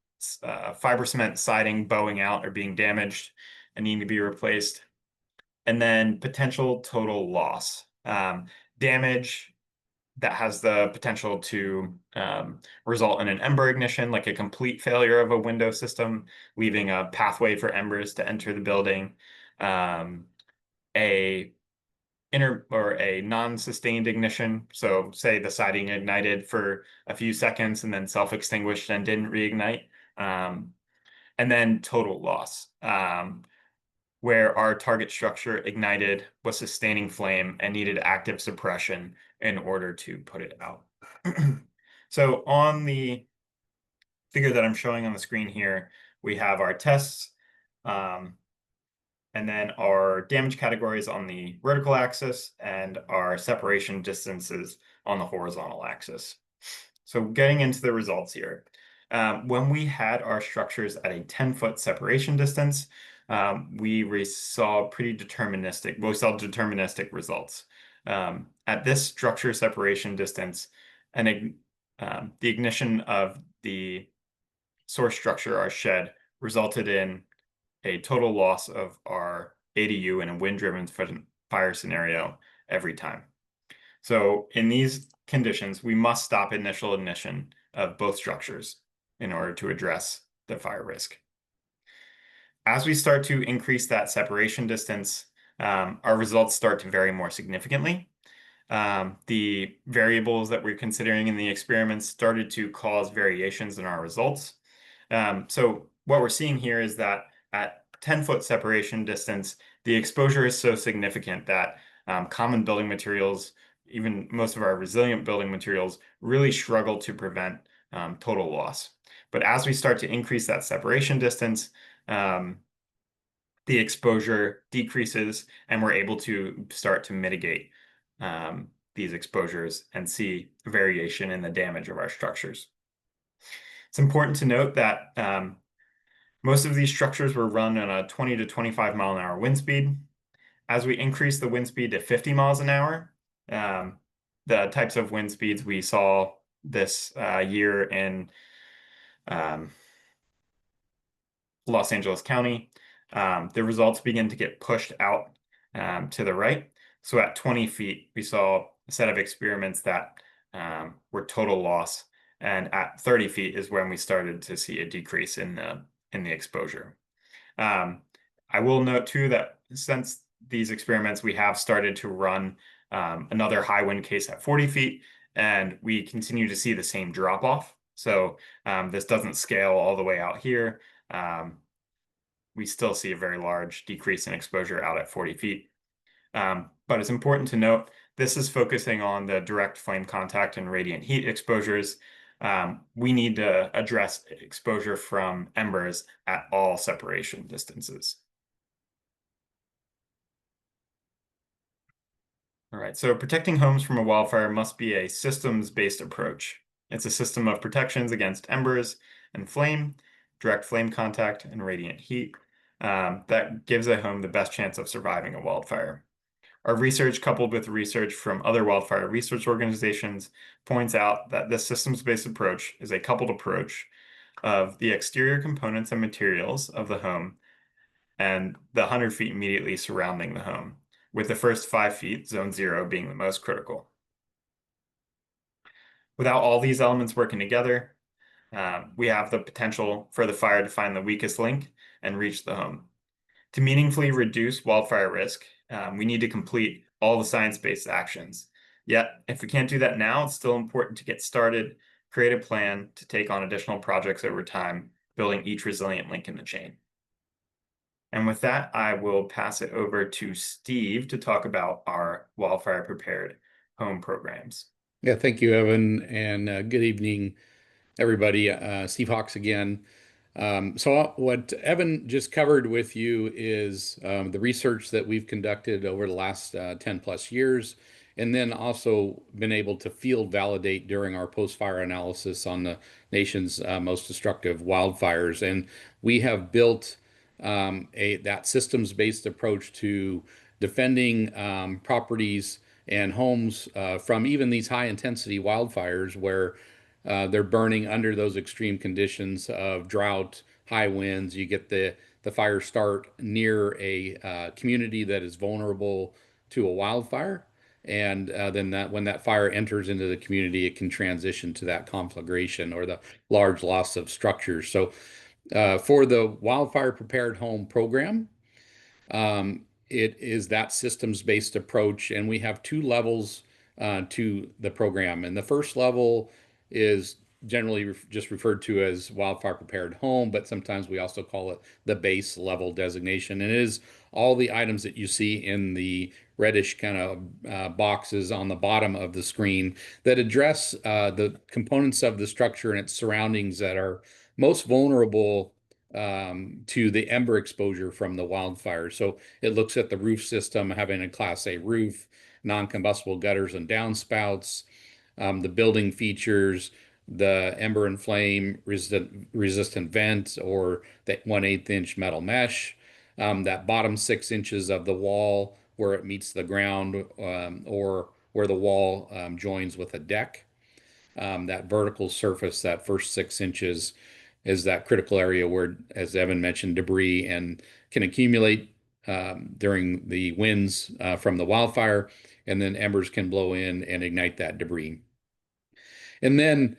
fiber cement siding bowing out or being damaged and needing to be replaced. And then potential total loss. Damage that has the potential to result in an ember ignition, like a complete failure of a window system, leaving a pathway for embers to enter the building, a non-sustained ignition. So say the siding ignited for a few seconds and then self-extinguished and didn't reignite. And then total loss, where our target structure ignited, was sustaining flame, and needed active suppression in order to put it out. So on the figure that I'm showing on the screen here, we have our tests. and then our damage categories on the vertical axis and our separation distances on the horizontal axis. So getting into the results here. When we had our structures at a 10-foot separation distance, we saw deterministic results. At this structure separation distance, the ignition of the source structure, our shed, resulted in a total loss of our ADU in a wind-driven fire scenario every time. So in these conditions, we must stop initial ignition of both structures in order to address the fire risk. As we start to increase that separation distance, our results start to vary more significantly. The variables that we're considering in the experiments started to cause variations in our results. So what we're seeing here is that at 10-foot separation distance, the exposure is so significant that common building materials, even most of our resilient building materials, really struggle to prevent total loss. But as we start to increase that separation distance, the exposure decreases, and we're able to start to mitigate these exposures and see variation in the damage of our structures. It's important to note that most of these structures were run at a 20 to 25 mile an hour wind speed. As we increase the wind speed to 50 miles an hour, the types of wind speeds we saw this year in Los Angeles County, the results begin to get pushed out to the right. So at 20 feet, we saw a set of experiments that were total loss. And at 30 feet is when we started to see a decrease in the exposure. I will note too that since these experiments, we have started to run another high wind case at 40 feet, and we continue to see the same drop off. So this doesn't scale all the way out here. We still see a very large decrease in exposure out at 40 feet. But it's important to note, this is focusing on the direct flame contact and radiant heat exposures. We need to address exposure from embers at all separation distances. All right, so protecting homes from a wildfire must be a systems-based approach. It's a system of protections against embers and flame, direct flame contact, and radiant heat that gives a home the best chance of surviving a wildfire. Our research, coupled with research from other wildfire research organizations, points out that this systems-based approach is a coupled approach of the exterior components and materials of the home and the 100 feet immediately surrounding the home, with the first 5 feet, zone 0, being the most critical. Without all these elements working together, we have the potential for the fire to find the weakest link and reach the home. To meaningfully reduce wildfire risk, we need to complete all the science-based actions. Yet, if we can't do that now, it's still important to get started, create a plan to take on additional projects over time, building each resilient link in the chain. And with that, I will pass it over to Steve to talk about our wildfire prepared home programs. Yeah, thank you, Evan, and good evening, everybody. Steve Hawks again. So what Evan just covered with you is the research that we've conducted over the last 10 plus years, and then also been able to field validate during our post-fire analysis on the nation's most destructive wildfires. And we have built that systems-based approach to defending properties and homes from even these high-intensity wildfires where they're burning under those extreme conditions of drought, high winds. You get the fire start near a community that is vulnerable to a wildfire. And then when that fire enters into the community, it can transition to that conflagration or the large loss of structures. So for the Wildfire Prepared Home program, it is that systems-based approach, and we have 2 levels to the program. And the first level is generally just referred to as Wildfire Prepared Home, but sometimes we also call it the base level designation. And it is all the items that you see in the reddish kind of boxes on the bottom of the screen that address the components of the structure and its surroundings that are most vulnerable to the ember exposure from the wildfire. So it looks at the roof system having a Class A roof, non-combustible gutters and downspouts, the building features, the ember and flame resistant vent or the 1/8 inch metal mesh, that bottom 6 inches of the wall where it meets the ground, or where the wall joins with a deck. That vertical surface, that first 6 inches, is that critical area where, as Evan mentioned, debris and can accumulate during the winds from the wildfire, and then embers can blow in and ignite that debris. And then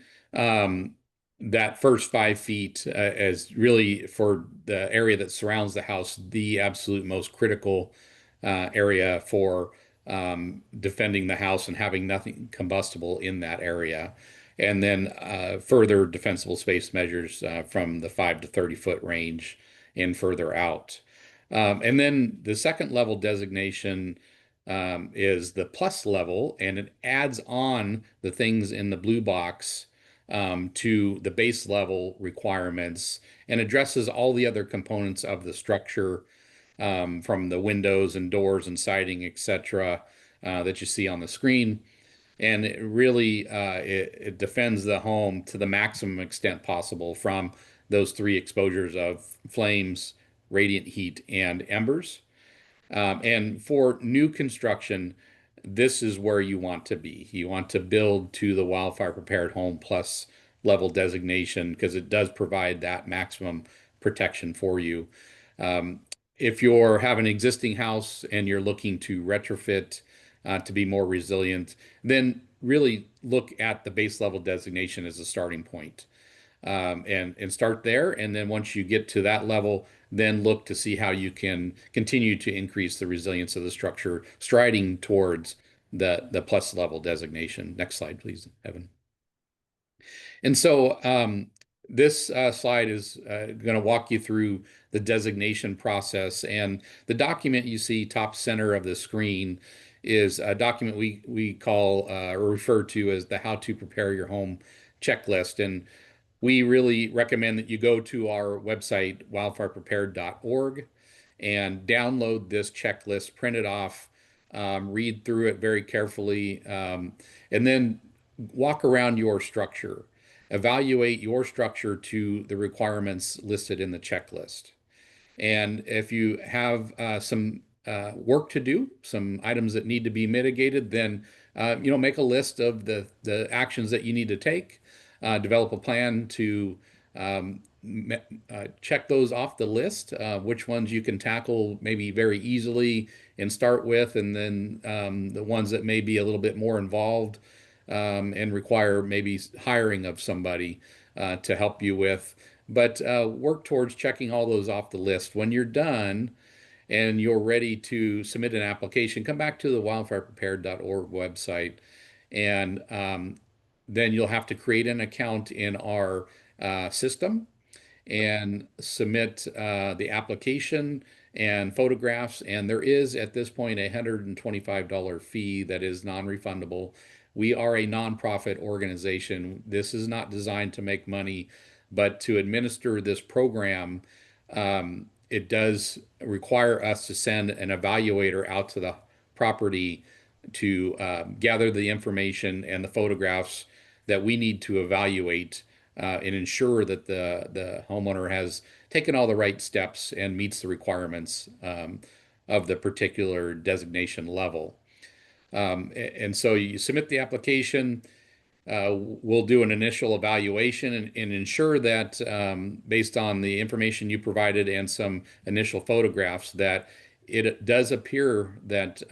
that first 5 feet is really, for the area that surrounds the house, the absolute most critical area for defending the house and having nothing combustible in that area. And then further defensible space measures from the 5 to 30 foot range and further out. And then the second level designation is the plus level, and it adds on the things in the blue box to the base level requirements and addresses all the other components of the structure, from the windows and doors and siding, etc., that you see on the screen. And it really it defends the home to the maximum extent possible from those 3 exposures of flames, radiant heat, and embers. And for new construction, this is where you want to be. You want to build to the Wildfire Prepared Home Plus level designation, because it does provide that maximum protection for you. If you have an existing house and you're looking to retrofit to be more resilient, then really look at the base level designation as a starting point. And start there. And then once you get to that level, then look to see how you can continue to increase the resilience of the structure, striding towards the plus level designation. Next slide, please, Evan. And so this slide is going to walk you through the designation process. And the document you see top center of the screen is a document we call or refer to as the How to Prepare Your Home checklist. And we really recommend that you go to our website, wildfireprepared.org, and download this checklist, print it off, read through it very carefully, and then walk around your structure. Evaluate your structure to the requirements listed in the checklist. And if you have some work to do, some items that need to be mitigated, then make a list of the actions that you need to take. Develop a plan to check those off the list, which ones you can tackle maybe very easily and start with, and then the ones that may be a little bit more involved and require maybe hiring of somebody to help you with. But work towards checking all those off the list. When you're done and you're ready to submit an application, come back to the wildfireprepared.org website, and then you'll have to create an account in our system and submit the application and photographs. And there is, at this point, a $125 fee that is non-refundable. We are a nonprofit organization. This is not designed to make money, but to administer this program, it does require us to send an evaluator out to the property to gather the information and the photographs that we need to evaluate and ensure that the homeowner has taken all the right steps and meets the requirements of the particular designation level. And so you submit the application. We'll do an initial evaluation and ensure that based on the information you provided and some initial photographs, that it does appear that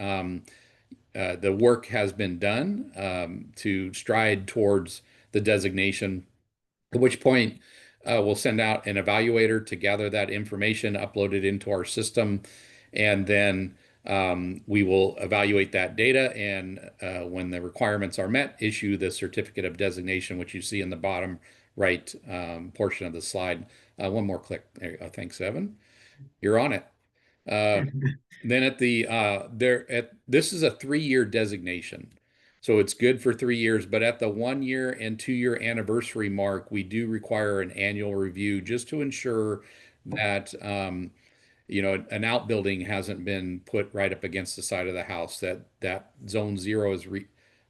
the work has been done to stride towards the designation, at which point we'll send out an evaluator to gather that information, upload it into our system, and then we will evaluate that data, and when the requirements are met, issue the certificate of designation, which you see in the bottom right portion of the slide. One more click. There you go. Thanks, Evan. You're on it. Then at the this is a 3-year designation. So it's good for 3 years, but at the 1 year and 2 year anniversary mark, we do require an annual review just to ensure that an outbuilding hasn't been put right up against the side of the house, that zone 0 is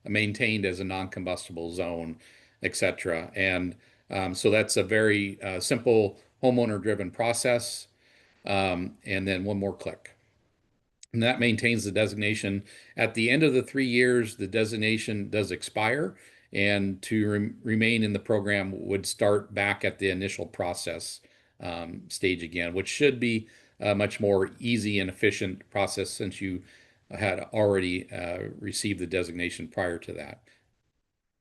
maintained as a non-combustible zone, etc. And so that's a very simple homeowner-driven process. And then one more click. And that maintains the designation. At the end of the 3 years, the designation does expire, and to remain in the program would start back at the initial process stage again, which should be a much more easy and efficient process since you had already received the designation prior to that.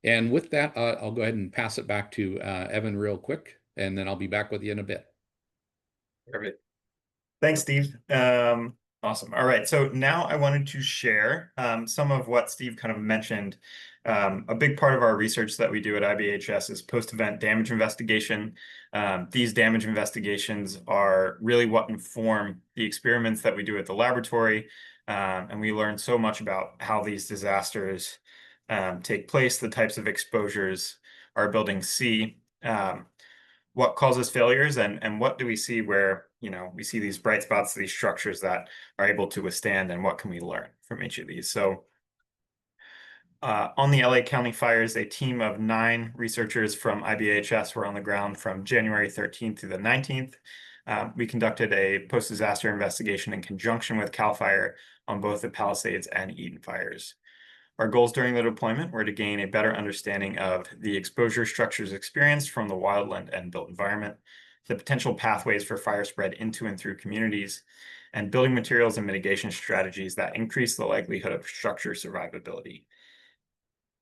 And with that, I'll go ahead and pass it back to Evan real quick, and then I'll be back with you in a bit. Perfect. Thanks, Steve. Awesome. All right. So now I wanted to share some of what Steve kind of mentioned. A big part of our research that we do at IBHS is post-event damage investigation. These damage investigations are really what inform the experiments that we do at the laboratory. And we learn so much about how these disasters take place, the types of exposures our buildings see, what causes failures, and what do we see where, we see these bright spots, these structures that are able to withstand, and what can we learn from each of these. So on the LA County fires, a team of 9 researchers from IBHS were on the ground from January 13th through the 19th. We conducted a post-disaster investigation in conjunction with CAL FIRE on both the Palisades and Eden fires. Our goals during the deployment were to gain a better understanding of the exposure structures experienced from the wildland and built environment, the potential pathways for fire spread into and through communities, and building materials and mitigation strategies that increase the likelihood of structure survivability.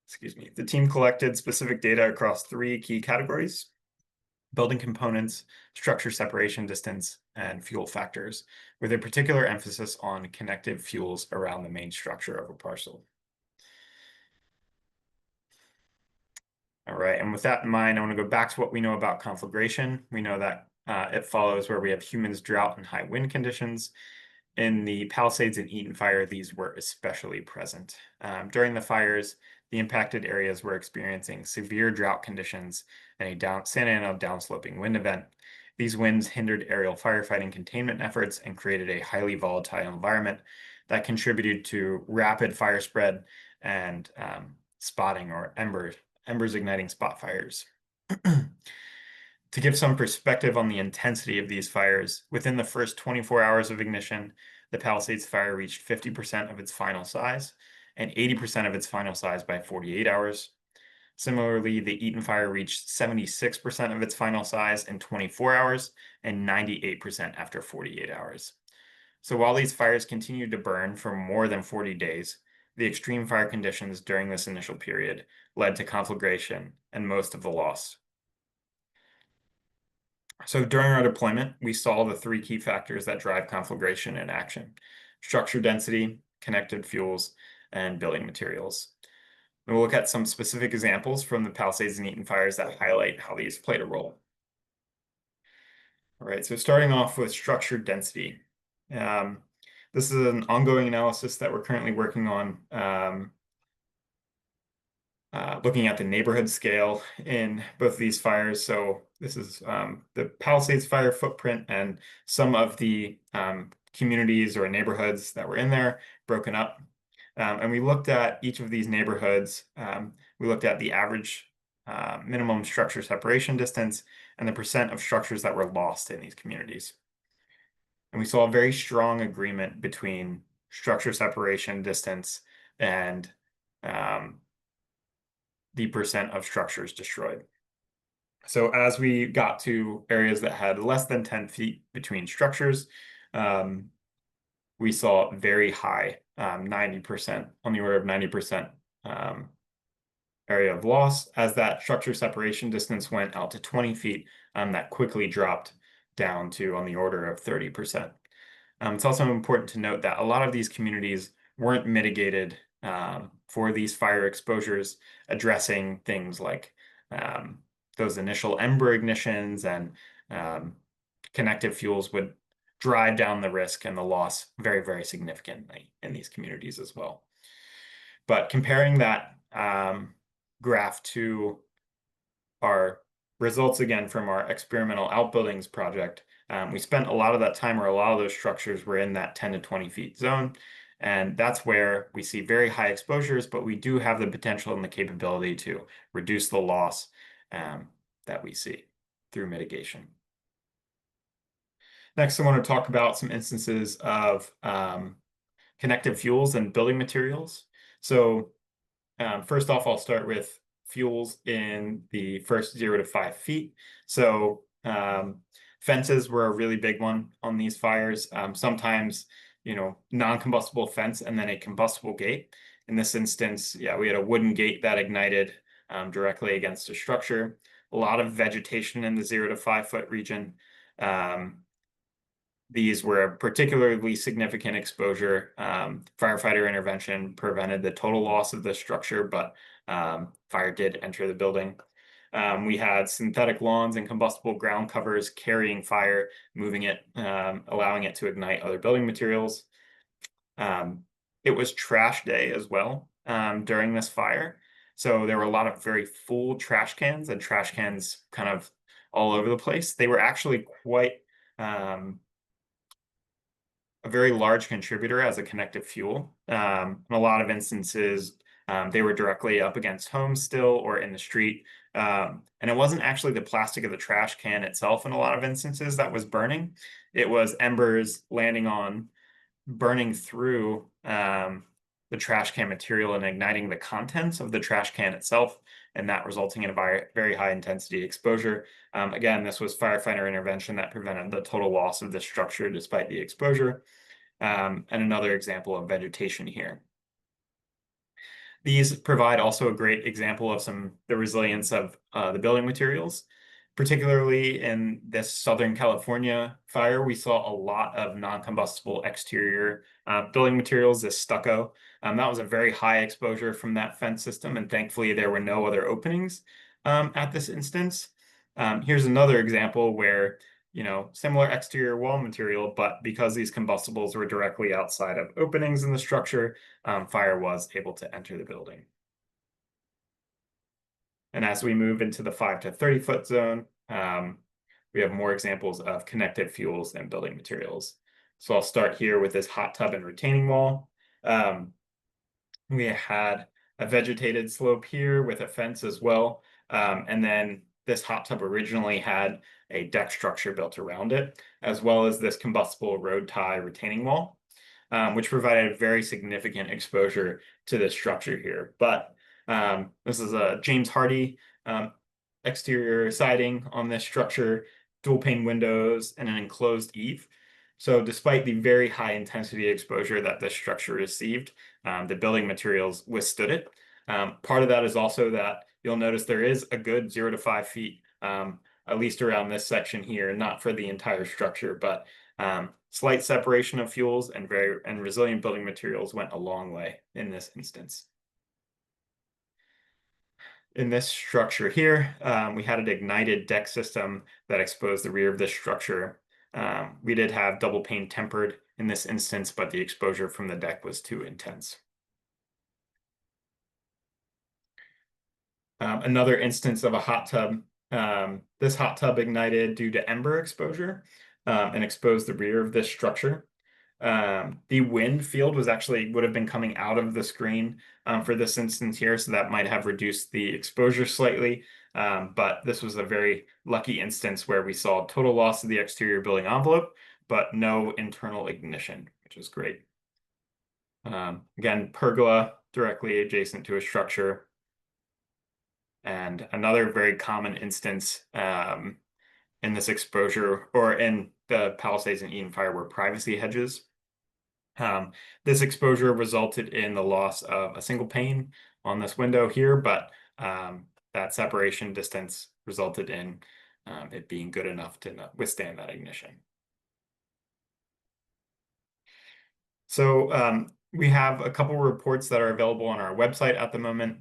Excuse me. The team collected specific data across 3 key categories: building components, structure separation distance, and fuel factors, with a particular emphasis on connective fuels around the main structure of a parcel. All right, and with that in mind, I want to go back to what we know about conflagration. We know that it follows where we have humans, drought, and high wind conditions. In the Palisades and Eden fire, these were especially present. During the fires, the impacted areas were experiencing severe drought conditions and a Santa Ana downsloping wind event. These winds hindered aerial firefighting containment efforts and created a highly volatile environment that contributed to rapid fire spread and spotting, or embers igniting spot fires. To give some perspective on the intensity of these fires, within the first 24 hours of ignition, the Palisades fire reached 50% of its final size and 80% of its final size by 48 hours. Similarly, the Eden fire reached 76% of its final size in 24 hours and 98% after 48 hours. So while these fires continued to burn for more than 40 days, the extreme fire conditions during this initial period led to conflagration and most of the loss. So during our deployment, we saw the 3 key factors that drive conflagration in action: structure density, connected fuels, and building materials. And we'll look at some specific examples from the Palisades and Eden fires that highlight how these played a role. All right, so starting off with structure density. This is an ongoing analysis that we're currently working on, looking at the neighborhood scale in both of these fires. So this is the Palisades fire footprint and some of the communities or neighborhoods that were in there broken up. And we looked at each of these neighborhoods. We looked at the average minimum structure separation distance and the percent of structures that were lost in these communities. And we saw a very strong agreement between structure separation distance and the percent of structures destroyed. So as we got to areas that had less than 10 feet between structures, we saw very high, 90%, on the order of 90% area of loss. As that structure separation distance went out to 20 feet, that quickly dropped down to on the order of 30%. It's also important to note that a lot of these communities weren't mitigated for these fire exposures, addressing things like those initial ember ignitions and connective fuels would drive down the risk and the loss very, very significantly in these communities as well. But comparing that graph to our results again from our experimental outbuildings project, we spent a lot of that time, or a lot of those structures were in that 10 to 20 feet zone. And that's where we see very high exposures, but we do have the potential and the capability to reduce the loss that we see through mitigation. Next, I want to talk about some instances of connected fuels and building materials. So first off, I'll start with fuels in the first 0 to 5 feet. So fences were a really big one on these fires. Sometimes, non-combustible fence and then a combustible gate. In this instance, yeah, we had a wooden gate that ignited directly against a structure. A lot of vegetation in the 0 to 5 foot region. These were a particularly significant exposure. Firefighter intervention prevented the total loss of the structure, but fire did enter the building. We had synthetic lawns and combustible ground covers carrying fire, moving it, allowing it to ignite other building materials. It was trash day as well during this fire. So there were a lot of very full trash cans and trash cans kind of all over the place. They were actually quite a very large contributor as a connective fuel. In a lot of instances, they were directly up against homes still or in the street. And it wasn't actually the plastic of the trash can itself in a lot of instances that was burning. It was embers landing on, burning through the trash can material and igniting the contents of the trash can itself, and that resulting in a very high intensity exposure. Again, this was firefighter intervention that prevented the total loss of the structure despite the exposure. And another example of vegetation here. These provide also a great example of the resilience of the building materials. Particularly in this Southern California fire, we saw a lot of non-combustible exterior building materials, this stucco. That was a very high exposure from that fence system, and thankfully there were no other openings at this instance. Here's another example where, similar exterior wall material, but because these combustibles were directly outside of openings in the structure, fire was able to enter the building. And as we move into the 5 to 30 foot zone, we have more examples of connected fuels and building materials. So I'll start here with this hot tub and retaining wall. We had a vegetated slope here with a fence as well. And then this hot tub originally had a deck structure built around it, as well as this combustible road tie retaining wall, which provided very significant exposure to this structure here. But this is a James Hardy exterior siding on this structure, dual pane windows, and an enclosed eave. So despite the very high intensity exposure that this structure received, the building materials withstood it. Part of that is also that you'll notice there is a good 0 to 5 feet, at least around this section here, not for the entire structure, but slight separation of fuels and resilient building materials went a long way in this instance. In this structure here, we had an ignited deck system that exposed the rear of this structure. We did have double pane tempered in this instance, but the exposure from the deck was too intense. Another instance of a hot tub. This hot tub ignited due to ember exposure and exposed the rear of this structure. The wind field would have been coming out of the screen for this instance here, so that might have reduced the exposure slightly. But this was a very lucky instance where we saw total loss of the exterior building envelope, but no internal ignition, which is great. Again, pergola directly adjacent to a structure. And another very common instance in this exposure, or in the Palisades and Eden fire, were privacy hedges. This exposure resulted in the loss of a single pane on this window here, but that separation distance resulted in it being good enough to withstand that ignition. So we have a couple reports that are available on our website at the moment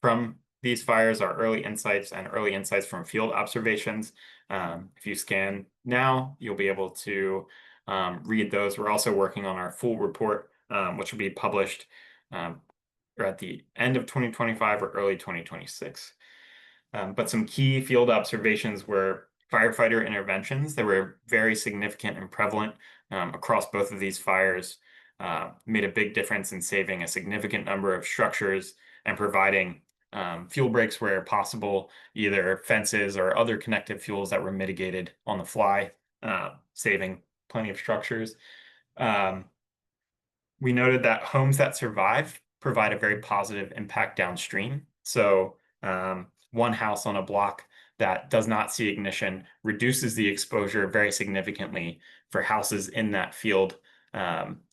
from these fires, our early insights and early insights from field observations. If you scan now, you'll be able to read those. We're also working on our full report, which will be published or at the end of 2025 or early 2026. But some key field observations were firefighter interventions that were very significant and prevalent across both of these fires, made a big difference in saving a significant number of structures and providing fuel breaks where possible, either fences or other connective fuels that were mitigated on the fly, saving plenty of structures. We noted that homes that survive provide a very positive impact downstream. So one house on a block that does not see ignition reduces the exposure very significantly for houses in that field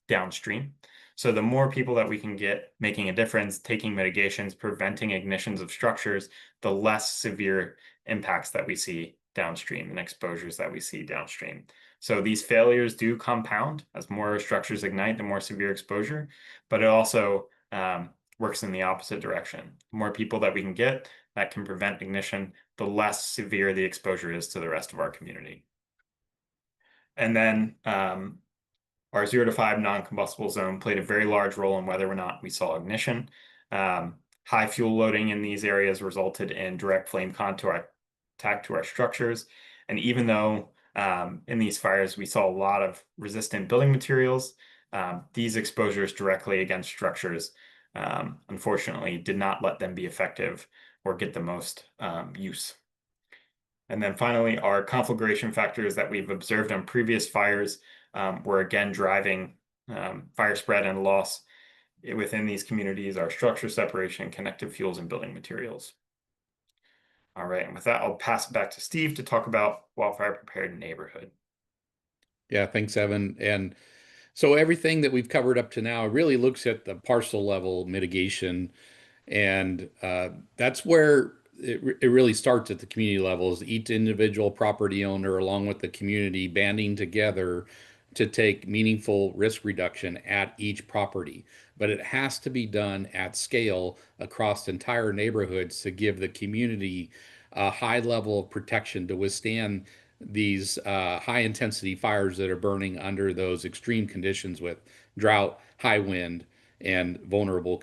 downstream. So the more people that we can get making a difference, taking mitigations, preventing ignitions of structures, the less severe impacts that we see downstream and exposures that we see downstream. So these failures do compound as more structures ignite, the more severe exposure, but it also works in the opposite direction. The more people that we can get that can prevent ignition, the less severe the exposure is to the rest of our community. And then our 0 to 5 non-combustible zone played a very large role in whether or not we saw ignition. High fuel loading in these areas resulted in direct flame contact to our structures. And even though in these fires we saw a lot of resistant building materials, these exposures directly against structures unfortunately did not let them be effective or get the most use. And then finally, our conflagration factors that we've observed on previous fires were again driving fire spread and loss within these communities, our structure separation, connective fuels, and building materials. All right, and with that, I'll pass it back to Steve to talk about wildfire prepared neighborhood. Yeah, thanks, Evan. And so everything that we've covered up to now really looks at the parcel level mitigation, and that's where it really starts at the community levels. Each individual property owner, along with the community, banding together to take meaningful risk reduction at each property. But it has to be done at scale across entire neighborhoods to give the community a high level of protection to withstand these high intensity fires that are burning under those extreme conditions with drought, high wind, and vulnerable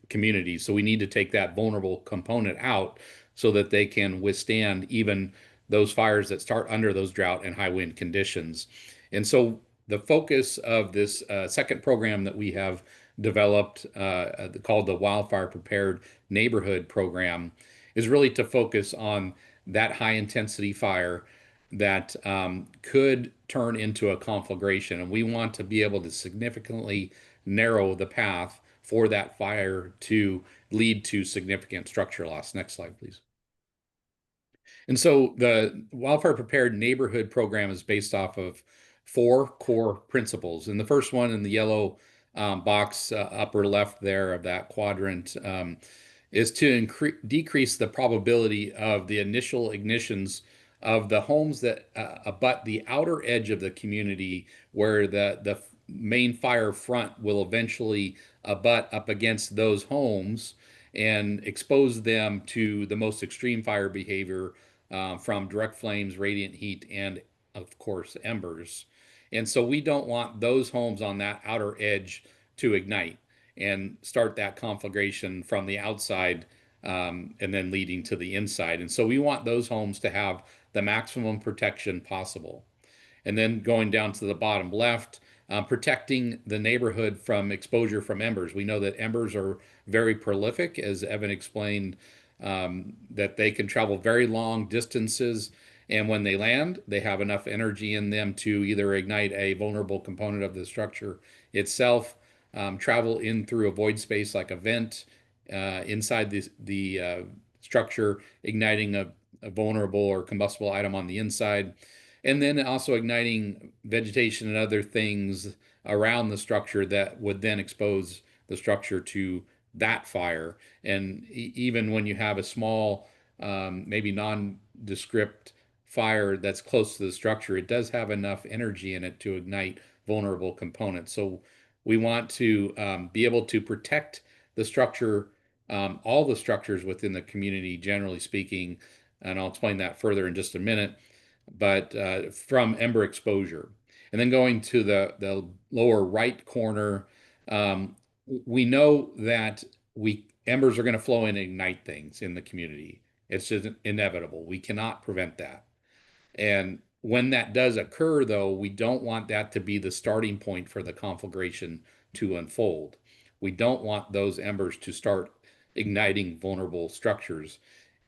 communities. So we need to take that vulnerable component out so that they can withstand even those fires that start under those drought and high wind conditions. And so the focus of this second program that we have developed called the Wildfire Prepared Neighborhood Program is really to focus on that high intensity fire that could turn into a conflagration. And we want to be able to significantly narrow the path for that fire to lead to significant structure loss. Next slide, please. And so the Wildfire Prepared Neighborhood Program is based off of 4 core principles. And the first one in the yellow box upper left there of that quadrant is to decrease the probability of the initial ignitions of the homes that abut the outer edge of the community, where the main fire front will eventually abut up against those homes and expose them to the most extreme fire behavior from direct flames, radiant heat, and of course embers. And so we don't want those homes on that outer edge to ignite and start that conflagration from the outside and then leading to the inside. And so we want those homes to have the maximum protection possible. And then going down to the bottom left, protecting the neighborhood from exposure from embers. We know that embers are very prolific, as Evan explained, that they can travel very long distances. And when they land, they have enough energy in them to either ignite a vulnerable component of the structure itself, travel in through a void space like a vent inside the structure, igniting a vulnerable or combustible item on the inside, and then also igniting vegetation and other things around the structure that would then expose the structure to that fire. And even when you have a small, maybe nondescript fire that's close to the structure, it does have enough energy in it to ignite vulnerable components. So we want to be able to protect the structure, all the structures within the community, generally speaking, and I'll explain that further in just a minute, but from ember exposure. And then going to the lower right corner, we know that embers are going to flow in and ignite things in the community. It's just inevitable. We cannot prevent that. And when that does occur, though, we don't want that to be the starting point for the conflagration to unfold. We don't want those embers to start igniting vulnerable structures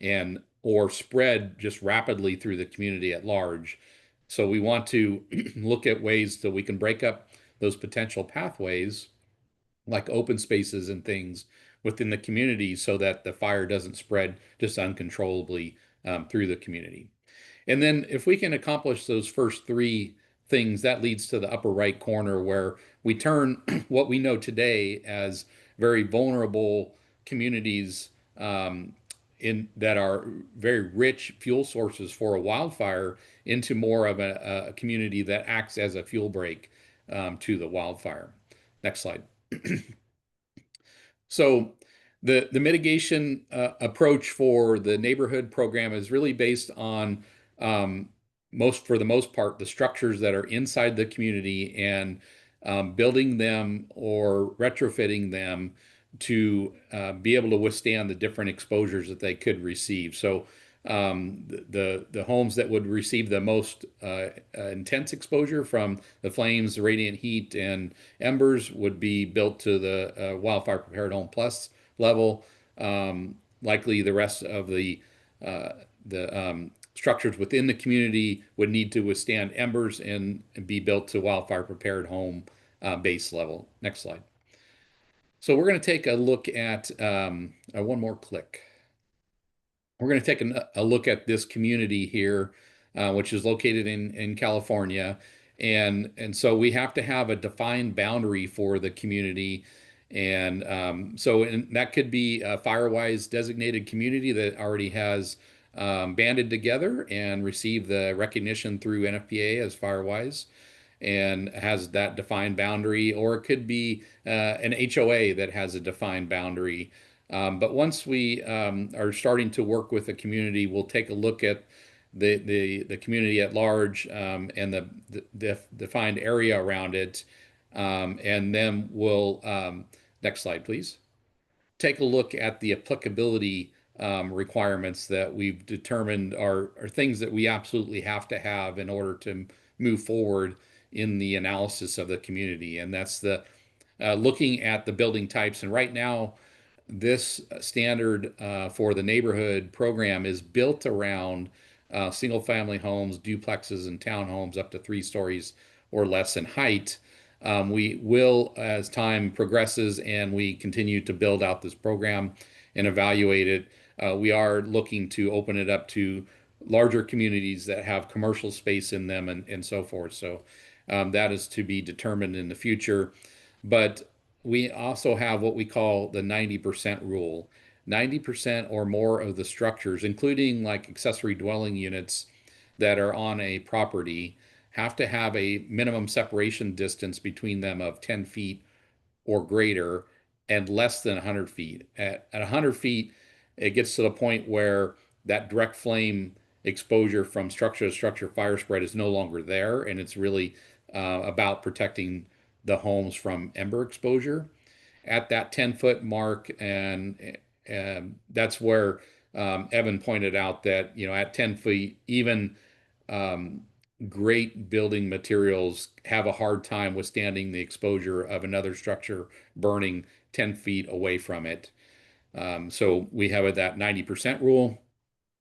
and or spread just rapidly through the community at large. So we want to look at ways that we can break up those potential pathways, like open spaces and things within the community, so that the fire doesn't spread just uncontrollably through the community. And then if we can accomplish those first three things, that leads to the upper right corner, where we turn what we know today as very vulnerable communities in that are very rich fuel sources for a wildfire into more of a community that acts as a fuel break to the wildfire. Next slide. So the mitigation approach for the neighborhood program is really based on for the most part, the structures that are inside the community, and building them or retrofitting them to be able to withstand the different exposures that they could receive. So the homes that would receive the most intense exposure from the flames, the radiant heat, and embers would be built to the Wildfire Prepared Home Plus level. Likely the rest of the structures within the community would need to withstand embers and be built to Wildfire Prepared Home base level. Next slide. So we're going to take a look at one more click. We're going to take a look at this community here, which is located in California. And so we have to have a defined boundary for the community. And that could be a Firewise designated community that already has banded together and received the recognition through NFPA as Firewise and has that defined boundary, or it could be an HOA that has a defined boundary. But once we are starting to work with the community, we'll take a look at the community at large and the defined area around it. And then we'll, next slide, please. Take a look at the applicability requirements that we've determined are things that we absolutely have to have in order to move forward in the analysis of the community. And that's the looking at the building types. And right now, this standard for the neighborhood program is built around single family homes, duplexes, and townhomes up to 3 stories or less in height. We will, as time progresses and we continue to build out this program and evaluate it, we are looking to open it up to larger communities that have commercial space in them and so forth. So that is to be determined in the future. But we also have what we call the 90% rule. 90% or more of the structures, including like accessory dwelling units that are on a property, have to have a minimum separation distance between them of 10 feet or greater and less than 100 feet. At 100 feet, it gets to the point where that direct flame exposure from structure to structure fire spread is no longer there, and it's really about protecting the homes from ember exposure. At that 10-foot mark, and that's where Evan pointed out that, at 10 feet, even great building materials have a hard time withstanding the exposure of another structure burning 10 feet away from it. So we have that 90% rule.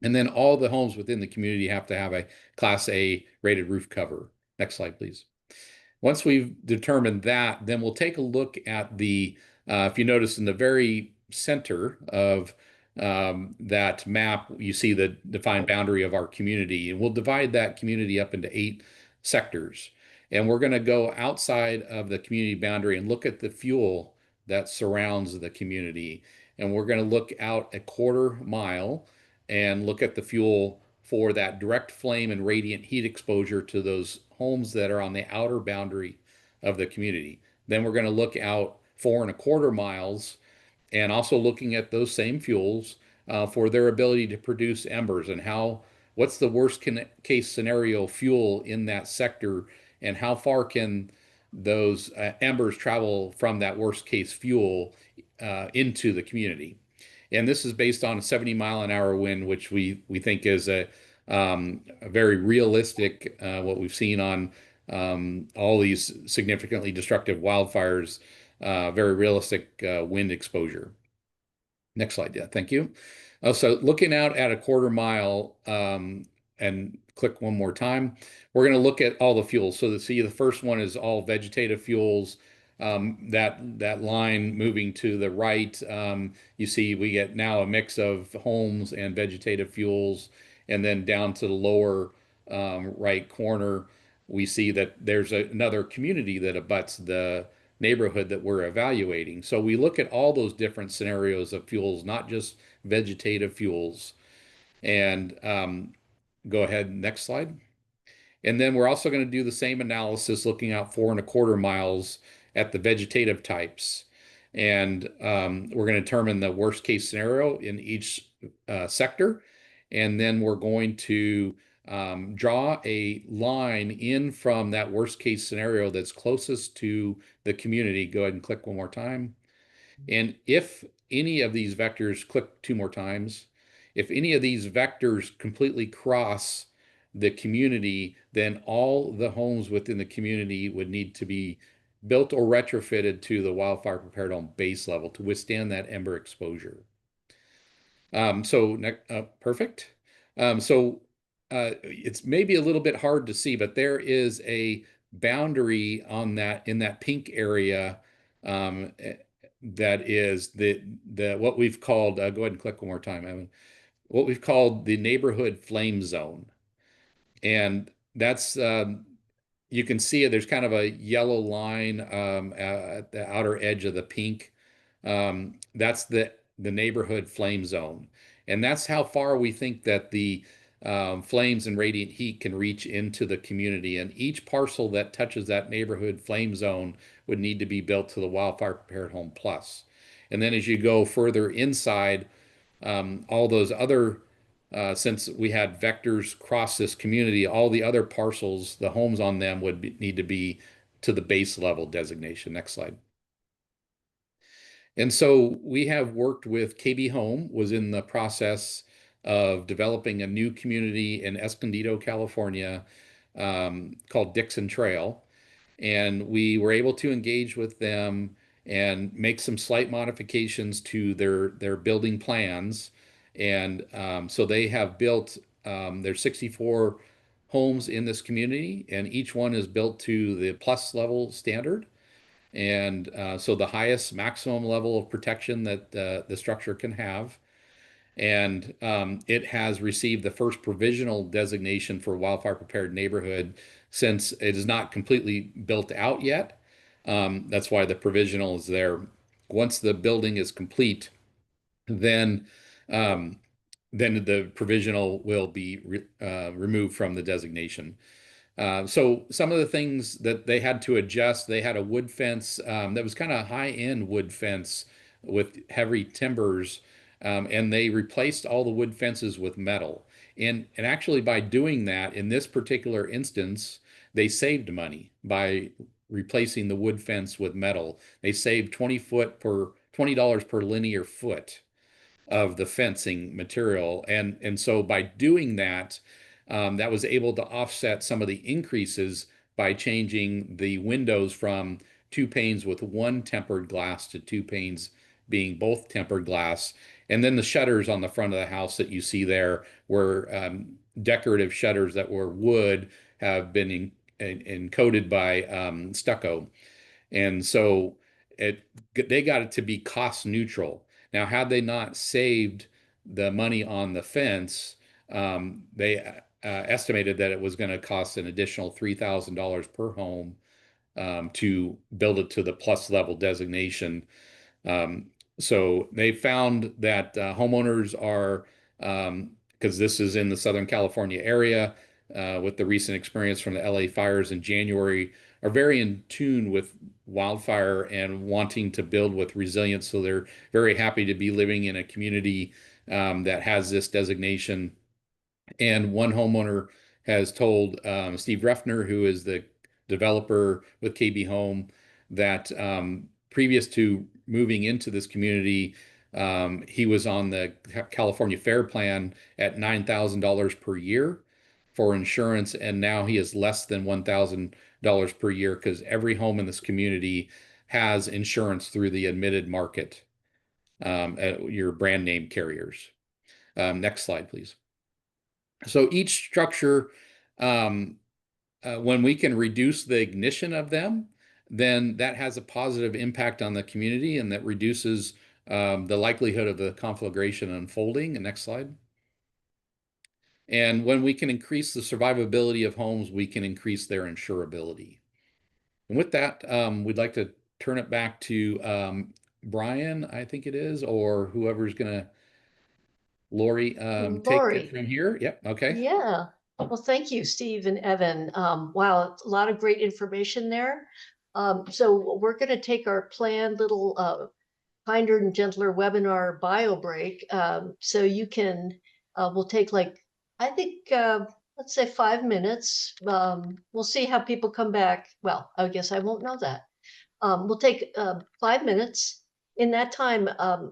And then all the homes within the community have to have a Class A rated roof cover. Next slide, please. Once we've determined that, then we'll take a look at the, if you notice in the very center of that map, you see the defined boundary of our community. And we'll divide that community up into 8 sectors. And we're going to go outside of the community boundary and look at the fuel that surrounds the community. And we're going to look out a 1/4 mile and look at the fuel for that direct flame and radiant heat exposure to those homes that are on the outer boundary of the community. Then we're going to look out 4¼ miles and also looking at those same fuels for their ability to produce embers and what's the worst case scenario fuel in that sector and how far can those embers travel from that worst case fuel into the community. And this is based on a 70-mile-an-hour wind, which we think is a very realistic, what we've seen on all these significantly destructive wildfires, very realistic wind exposure. Next slide, yeah, thank you. So looking out at a quarter mile, and click one more time, we're going to look at all the fuels. So the first one is all vegetative fuels. That line moving to the right, you see we get now a mix of homes and vegetative fuels, and then down to the lower right corner, we see that there's another community that abuts the neighborhood that we're evaluating. So we look at all those different scenarios of fuels, not just vegetative fuels. And go ahead, next slide. And then we're also going to do the same analysis looking out 4¼ miles at the vegetative types. And we're going to determine the worst case scenario in each sector. And then we're going to draw a line in from that worst case scenario that's closest to the community. Go ahead and click one more time. And if any of these vectors, click 2 more times, if any of these vectors completely cross the community, then all the homes within the community would need to be built or retrofitted to the wildfire prepared home base level to withstand that ember exposure. Perfect. It's maybe a little bit hard to see, but there is a boundary on that in that pink area that is the what we've called, go ahead and click one more time, Evan, what we've called the neighborhood flame zone. And that's, you can see it, there's kind of a yellow line at the outer edge of the pink. That's the neighborhood flame zone. And that's how far we think that the flames and radiant heat can reach into the community. And each parcel that touches that neighborhood flame zone would need to be built to the Wildfire Prepared Home Plus. And then as you go further inside, all those other, since we had vectors cross this community, all the other parcels, the homes on them would need to be to the base level designation. Next slide. And so we have worked with KB Home, was in the process of developing a new community in Escondido, California, called Dixon Trail. And we were able to engage with them and make some slight modifications to their building plans. And so they have built, there's 64 homes in this community, and each one is built to the plus level standard. And so the highest maximum level of protection that the structure can have. And it has received the first provisional designation for wildfire prepared neighborhood since it is not completely built out yet. That's why the provisional is there. Once the building is complete, then the provisional will be removed from the designation. So some of the things that they had to adjust, they had a wood fence that was kind of high-end wood fence with heavy timbers, and they replaced all the wood fences with metal. And actually by doing that, in this particular instance, they saved money by replacing the wood fence with metal. They saved $20 per linear foot of the fencing material. And so by doing that, that was able to offset some of the increases by changing the windows from 2 panes with 1 tempered glass to 2 panes being both tempered glass. And then the shutters on the front of the house that you see there were decorative shutters that were wood, have been encoded by stucco. And so they got it to be cost neutral. Now, had they not saved the money on the fence, they estimated that it was going to cost an additional $3,000 per home to build it to the plus level designation. So they found that homeowners are, because this is in the Southern California area, with the recent experience from the LA fires in January, are very in tune with wildfire and wanting to build with resilience. So they're very happy to be living in a community that has this designation. And one homeowner has told Steve Refner, who is the developer with KB Home that previous to moving into this community, he was on the California Fair Plan at $9,000 per year for insurance, and now he is less than $1,000 per year because every home in this community has insurance through the admitted market, at your brand name carriers. Next slide, please. So each structure, when we can reduce the ignition of them, then that has a positive impact on the community, and that reduces the likelihood of the conflagration unfolding. And next slide. And when we can increase the survivability of homes, we can increase their insurability. And with that, we'd like to turn it back to Brian, I think it is, or whoever's gonna, Lori, take it from here. Yep, okay. Yeah. Well, thank you, Steve and Evan. Wow, a lot of great information there. So we're going to take our planned little kinder and gentler webinar bio break. So you can, we'll take like, I think, let's say 5 minutes. We'll see how people come back. Well, I guess I won't know that. We'll take 5 minutes. In that time,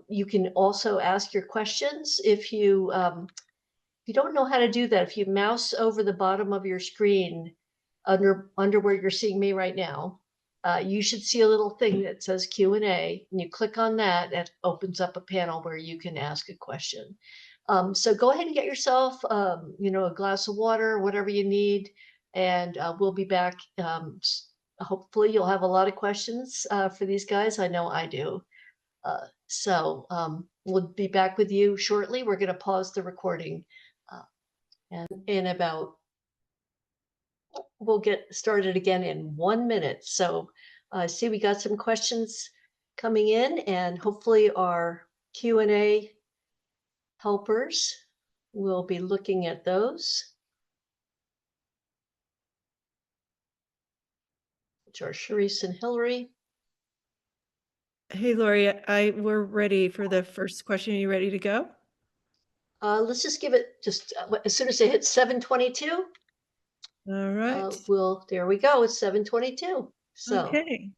you can also ask your questions. If you don't know how to do that, if you mouse over the bottom of your screen under where you're seeing me right now, you should see a little thing that says Q&A, and you click on that. That opens up a panel where you can ask a question. So go ahead and get yourself, a glass of water, whatever you need, and we'll be back. Hopefully you'll have a lot of questions for these guys. I know I do. So we'll be back with you shortly. We're going to pause the recording. And in about, we'll get started again in 1 minute. So I see we got some questions coming in, and hopefully our Q&A helpers will be looking at those, which are Sharice and Hillary. Hey, Lori, we're ready for the first question. Are you ready to go? Let's just give it just as soon as it hits 7:22. All right. There we go. It's 7:22. So. Okay.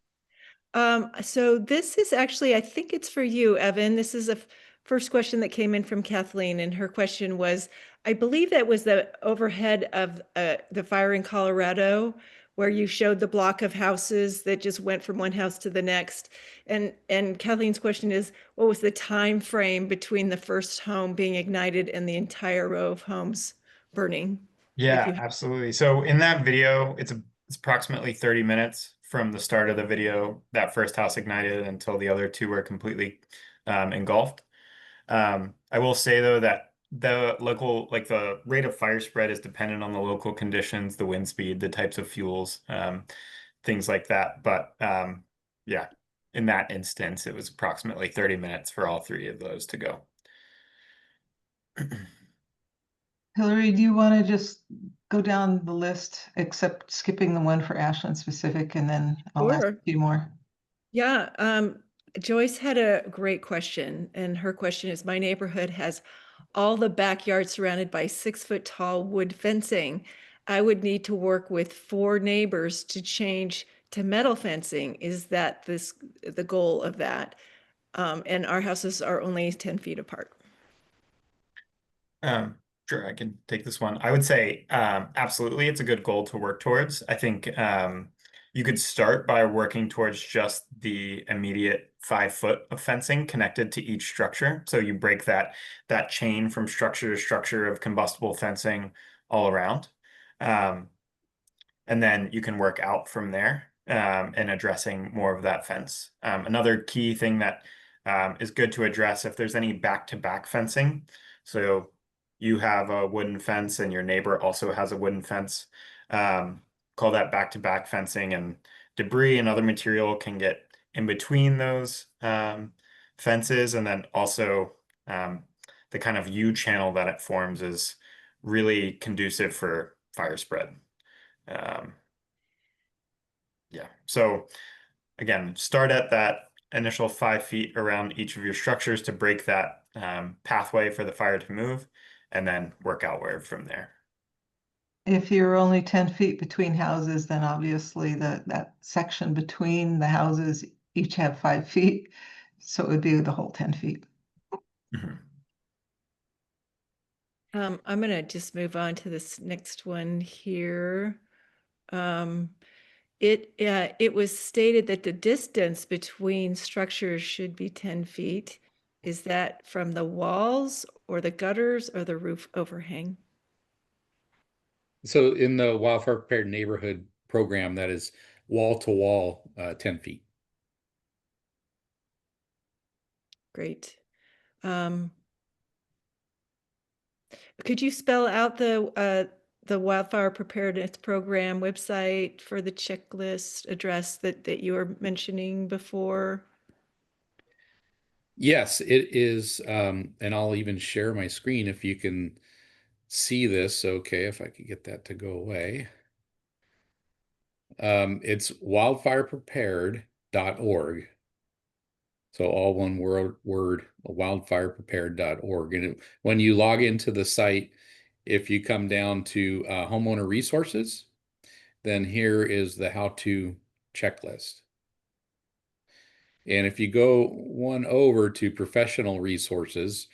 So this is actually, I think it's for you, Evan. This is a first question that came in from Kathleen, and her question was, I believe that was the overhead of the fire in Colorado, where you showed the block of houses that just went from one house to the next. And Kathleen's question is, what was the time frame between the first home being ignited and the entire row of homes burning? Yeah, absolutely. So in that video, it's approximately 30 minutes from the start of the video, that first house ignited, until the other two were completely engulfed. I will say though that the local, like the rate of fire spread is dependent on the local conditions, the wind speed, the types of fuels, things like that. But yeah, in that instance, it was approximately 30 minutes for all three of those to go. Hillary, do you want to just go down the list, except skipping the one for Ashland specific, and then I'll ask a few more? Yeah, Joyce had a great question, and her question is, my neighborhood has all the backyard surrounded by 6-foot-tall wood fencing. I would need to work with 4 neighbors to change to metal fencing. Is that the goal of that? And our houses are only 10 feet apart. Sure, I can take this one. I would say absolutely, it's a good goal to work towards. I think you could start by working towards just the immediate 5 foot of fencing connected to each structure. So you break that chain from structure to structure of combustible fencing all around. And then you can work out from there in addressing more of that fence. Another key thing that is good to address if there's any back-to-back fencing. So you have a wooden fence and your neighbor also has a wooden fence. Call that back-to-back fencing, and debris and other material can get in between those fences. And then also the kind of U channel that it forms is really conducive for fire spread. Yeah, so again, start at that initial 5 feet around each of your structures to break that pathway for the fire to move, and then work outward from there. If you're only 10 feet between houses, then obviously that section between the houses each have 5 feet. So it would be the whole 10 feet. Mhm. I'm going to just move on to this next one here. It was stated that the distance between structures should be 10 feet. Is that from the walls or the gutters or the roof overhang? So in the Wildfire Prepared Neighborhood program, that is wall to wall, 10 feet. Great. Could you spell out the wildfire preparedness program website for the checklist address that you were mentioning before? Yes, it is. And I'll even share my screen if you can see this. Okay, if I could get that to go away. It's wildfireprepared.org. So all one word, wildfireprepared.org. And when you log into the site, if you come down to homeowner resources, then here is the how-to checklist. And if you go one over to professional resources,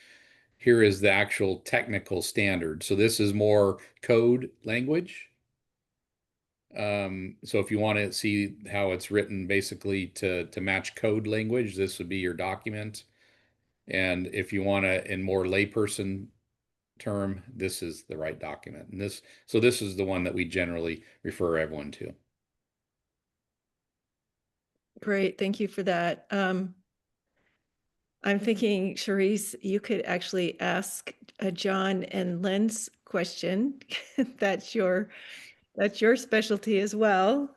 here is the actual technical standard. So this is more code language. So if you want to see how it's written basically to match code language, this would be your document. And if you want to, in more layperson term, this is the right document. And this is the one that we generally refer everyone to. Great, thank you for that. I'm thinking, Charisse, you could actually ask John and Lynn's question. That's your specialty as well.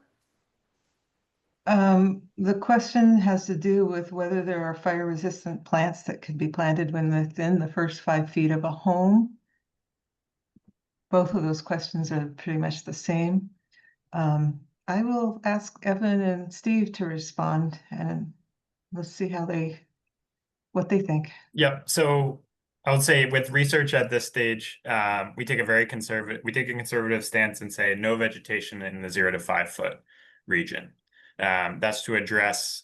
The question has to do with whether there are fire-resistant plants that could be planted within the first 5 feet of a home. Both of those questions are pretty much the same. I will ask Evan and Steve to respond, and let's see what they think. Yep. So I would say with research at this stage, we take a conservative stance and say no vegetation in the 0 to 5 foot region. That's to address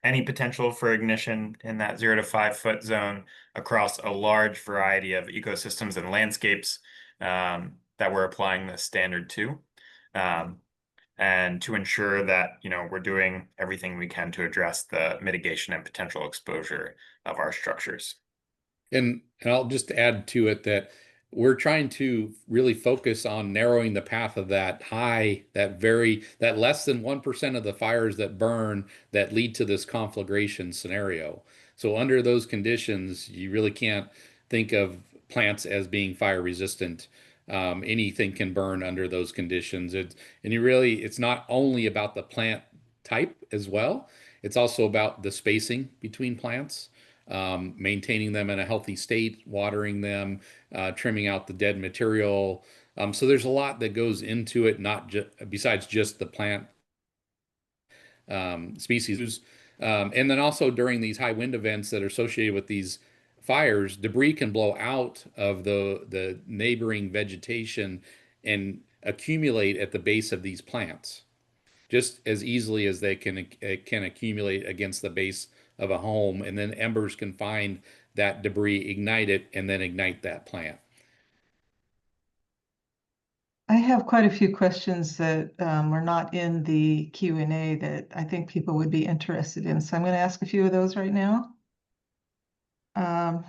any potential for ignition in that 0 to 5 foot zone across a large variety of ecosystems and landscapes that we're applying this standard to. And to ensure that, we're doing everything we can to address the mitigation and potential exposure of our structures. And I'll just add to it that we're trying to really focus on narrowing the path of that less than 1% of the fires that burn that lead to this conflagration scenario. So under those conditions, you really can't think of plants as being fire resistant. Anything can burn under those conditions. It's not only about the plant type as well. It's also about the spacing between plants. Maintaining them in a healthy state, watering them, trimming out the dead material. So there's a lot that goes into it, not just besides just the plant species. And then also during these high wind events that are associated with these fires, debris can blow out of the neighboring vegetation and accumulate at the base of these plants just as easily as they can accumulate against the base of a home, and then embers can find that debris, ignite it, and then ignite that plant. I have quite a few questions that were not in the Q&A that I think people would be interested in. So I'm going to ask a few of those right now. I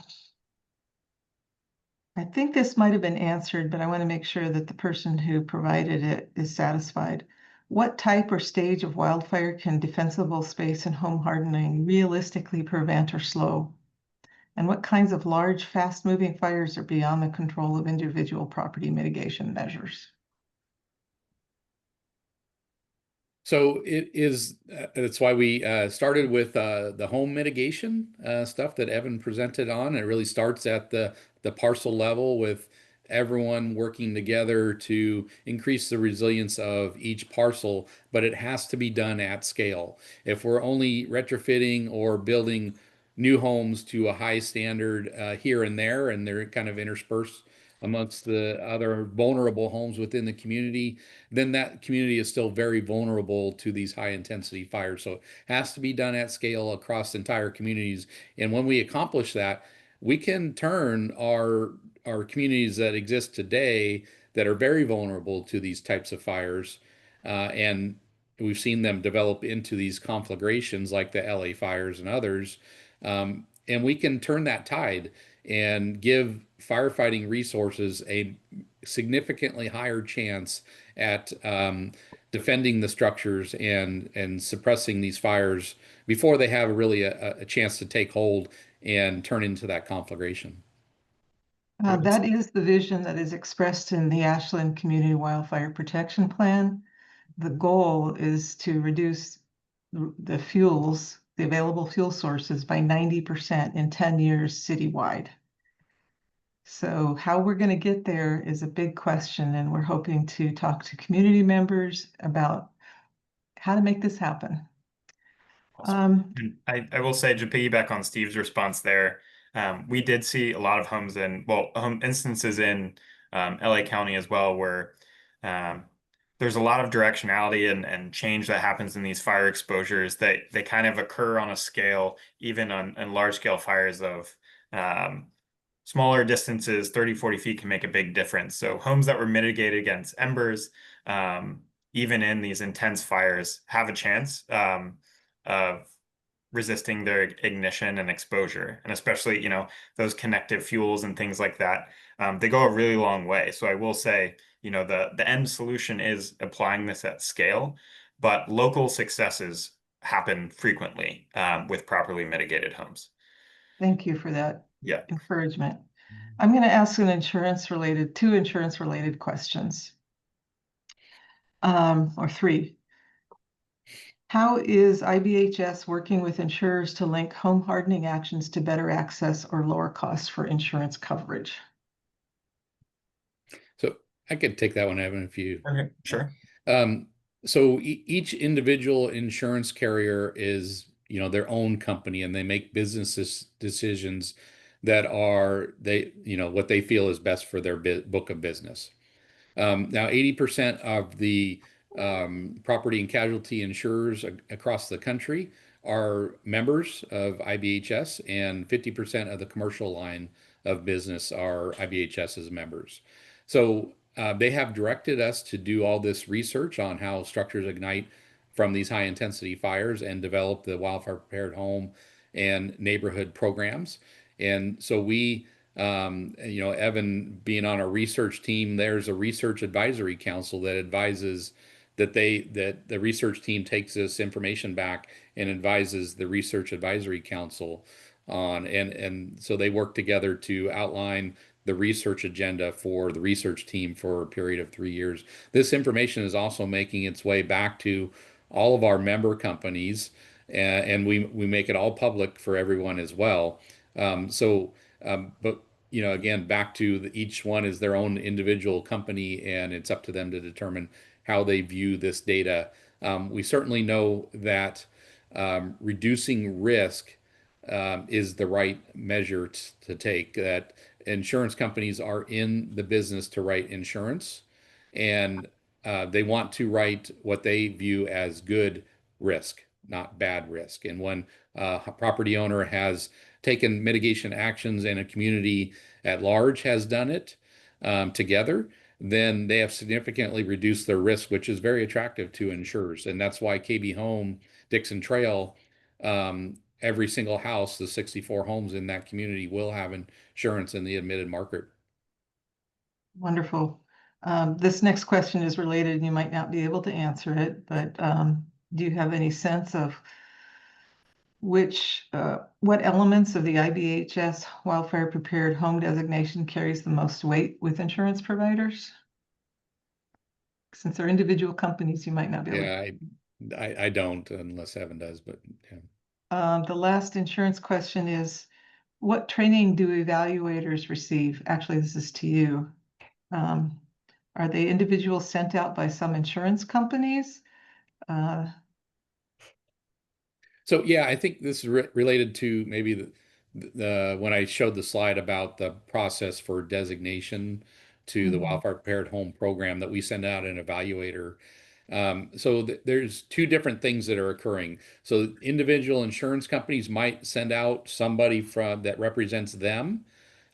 think this might have been answered, but I want to make sure that the person who provided it is satisfied. What type or stage of wildfire can defensible space and home hardening realistically prevent or slow? And what kinds of large, fast-moving fires are beyond the control of individual property mitigation measures? So that's why we started with the home mitigation stuff that Evan presented on. It really starts at the parcel level with everyone working together to increase the resilience of each parcel, but it has to be done at scale. If we're only retrofitting or building new homes to a high standard here and there, and they're kind of interspersed amongst the other vulnerable homes within the community, then that community is still very vulnerable to these high intensity fires. So it has to be done at scale across entire communities. And when we accomplish that, we can turn our communities that exist today that are very vulnerable to these types of fires, and we've seen them develop into these conflagrations like the LA fires and others. And we can turn that tide and give firefighting resources a significantly higher chance at defending the structures and suppressing these fires before they have really a chance to take hold and turn into that conflagration. That is the vision that is expressed in the Ashland Community Wildfire Protection Plan. The goal is to reduce the fuels, the available fuel sources by 90% in 10 years citywide. So how we're going to get there is a big question, and we're hoping to talk to community members about how to make this happen. And I will say, to piggyback on Steve's response there, we did see a lot of homes instances in LA County as well, where there's a lot of directionality and change that happens in these fire exposures that they kind of occur on a scale, even on large scale fires of smaller distances, 30, 40 feet can make a big difference. So homes that were mitigated against embers, even in these intense fires, have a chance of resisting their ignition and exposure. And especially, those connective fuels and things like that, they go a really long way. So I will say, the end solution is applying this at scale, but local successes happen frequently with properly mitigated homes. Thank you for that Yeah. encouragement. I'm going to ask two insurance-related questions, or three. How is IBHS working with insurers to link home hardening actions to better access or lower costs for insurance coverage? So I could take that one, Evan, if you. Okay, sure. So each individual insurance carrier is, their own company, and they make business decisions that are what they feel is best for their book of business. Now, 80% of the property and casualty insurers across the country are members of IBHS, and 50% of the commercial line of business are IBHS's members. So they have directed us to do all this research on how structures ignite from these high intensity fires and develop the wildfire prepared home and neighborhood programs. And so we, Evan being on our research team, there's a research advisory council that advises that the research team takes this information back and advises the research advisory council on, and so they work together to outline the research agenda for the research team for a period of 3 years. This information is also making its way back to all of our member companies, and we make it all public for everyone as well. But again, back to each one is their own individual company, and it's up to them to determine how they view this data. We certainly know that reducing risk is the right measure to take, that insurance companies are in the business to write insurance, and they want to write what they view as good risk, not bad risk. And when a property owner has taken mitigation actions and a community at large has done it together, then they have significantly reduced their risk, which is very attractive to insurers. And that's why KB Home, Dixon Trail, every single house, the 64 homes in that community, will have insurance in the admitted market. Wonderful. This next question is related, and you might not be able to answer it, but do you have any sense of what elements of the IBHS wildfire prepared home designation carries the most weight with insurance providers? Since they're individual companies, you might not be able to. Yeah, I don't, unless Evan does, but yeah. The last insurance question is, what training do evaluators receive? Actually, this is to you. Are they individuals sent out by some insurance companies? So yeah, I think this is related to maybe when I showed the slide about the process for designation to the Mhm. Wildfire Prepared Home program, that we send out an evaluator. So there's two different things that are occurring. So individual insurance companies might send out somebody from that represents them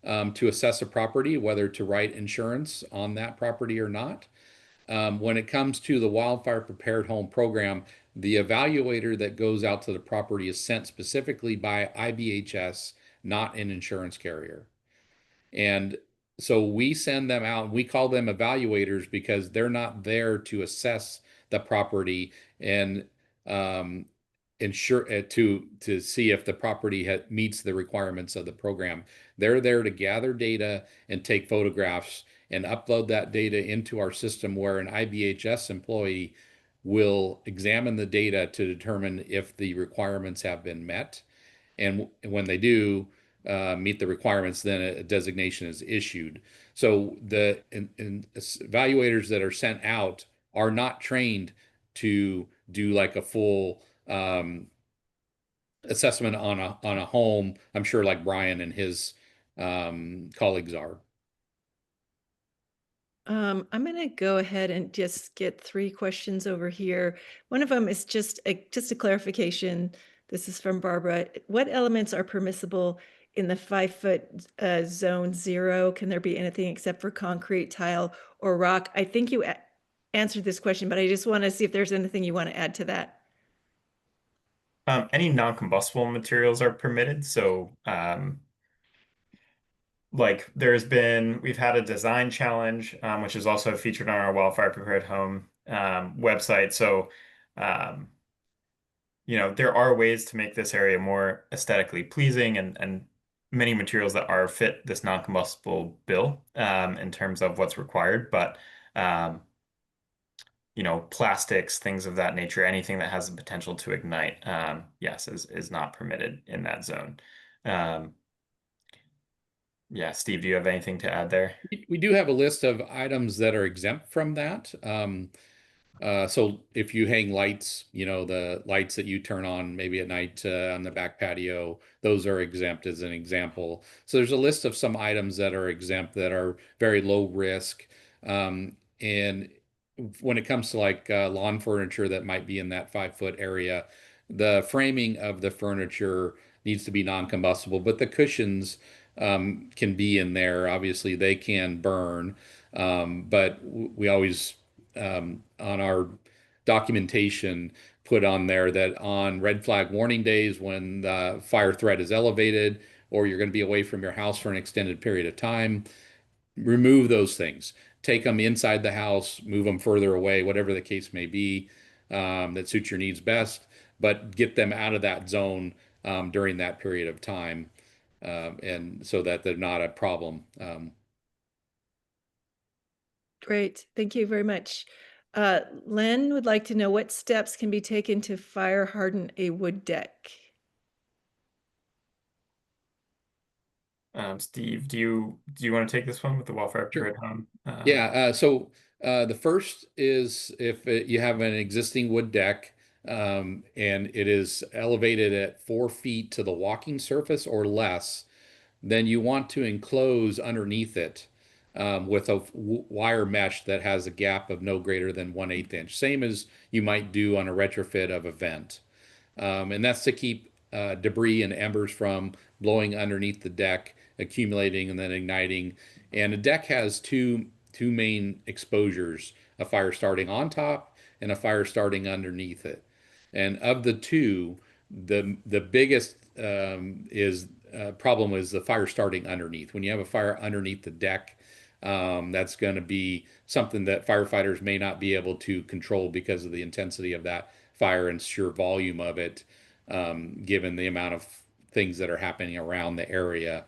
to assess a property, whether to write insurance on that property or not. When it comes to the Wildfire Prepared Home program, the evaluator that goes out to the property is sent specifically by IBHS, not an insurance carrier. And so we send them out, we call them evaluators because they're not there to assess the property and um, ensure to see if the property meets the requirements of the program. They're there to gather data and take photographs and upload that data into our system, where an IBHS employee will examine the data to determine if the requirements have been met. And when they do meet the requirements, then a designation is issued. So the evaluators that are sent out are not trained to do like a full assessment on a home. I'm sure like Brian and his colleagues are. I'm going to go ahead and just get 3 questions over here. One of them is just a clarification. This is from Barbara. What elements are permissible in the 5-foot zone 0? Can there be anything except for concrete, tile, or rock? I think you answered this question, but I just want to see if there's anything you want to add to that. Any non-combustible materials are permitted. So, like we've had a design challenge, which is also featured on our Wildfire Prepared Home website. So, um, there are ways to make this area more aesthetically pleasing, and many materials that are fit this non-combustible bill in terms of what's required. But um, plastics, things of that nature, anything that has the potential to ignite, yes, is not permitted in that zone. Um, yeah, Steve, do you have anything to add there? We do have a list of items that are exempt from that. So if you hang lights, the lights that you turn on maybe at night on the back patio, those are exempt as an example. So there's a list of some items that are exempt that are very low risk. And when it comes to like lawn furniture that might be in that 5-foot area, the framing of the furniture needs to be non-combustible, but the cushions can be in there. Obviously, they can burn, but we always on our documentation put on there that on red flag warning days, when the fire threat is elevated or you're going to be away from your house for an extended period of time, remove those things. Take them inside the house, move them further away, whatever the case may be, that suits your needs best, but get them out of that zone during that period of time, and so that they're not a problem. Great. Thank you very much. Len would like to know what steps can be taken to fire harden a wood deck. Steve, do you want to take this one with the Wildfire Sure. Prepared Home? Yeah, so the first is if you have an existing wood deck and it is elevated at 4 feet to the walking surface or less, then you want to enclose underneath it with a wire mesh that has a gap of no greater than 1/8 inch, same as you might do on a retrofit of a vent. And that's to keep debris and embers from blowing underneath the deck, accumulating and then igniting. And a deck has two main exposures: a fire starting on top and a fire starting underneath it. And of the two, the biggest is problem is the fire starting underneath. When you have a fire underneath the deck, that's going to be something that firefighters may not be able to control because of the intensity of that fire and sheer volume of it, given the amount of things that are happening around the area.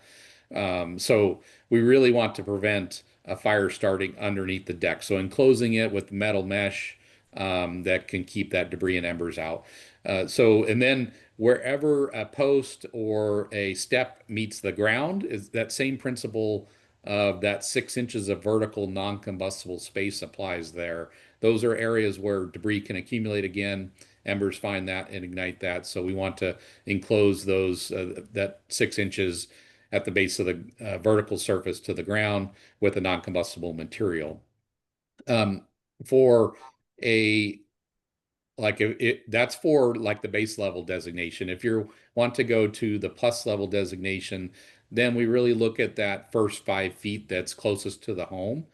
So we really want to prevent a fire starting underneath the deck. So enclosing it with metal mesh that can keep that debris and embers out. And then wherever a post or a step meets the ground, is that same principle of that 6 inches of vertical non-combustible space applies there. Those are areas where debris can accumulate again embers find that and ignite that. So we want to enclose those that 6 inches at the base of the vertical surface to the ground with a non-combustible material. For a like that's for like the base level designation. If you want to go to the plus level designation, then we really look at that first 5 feet that's closest to the home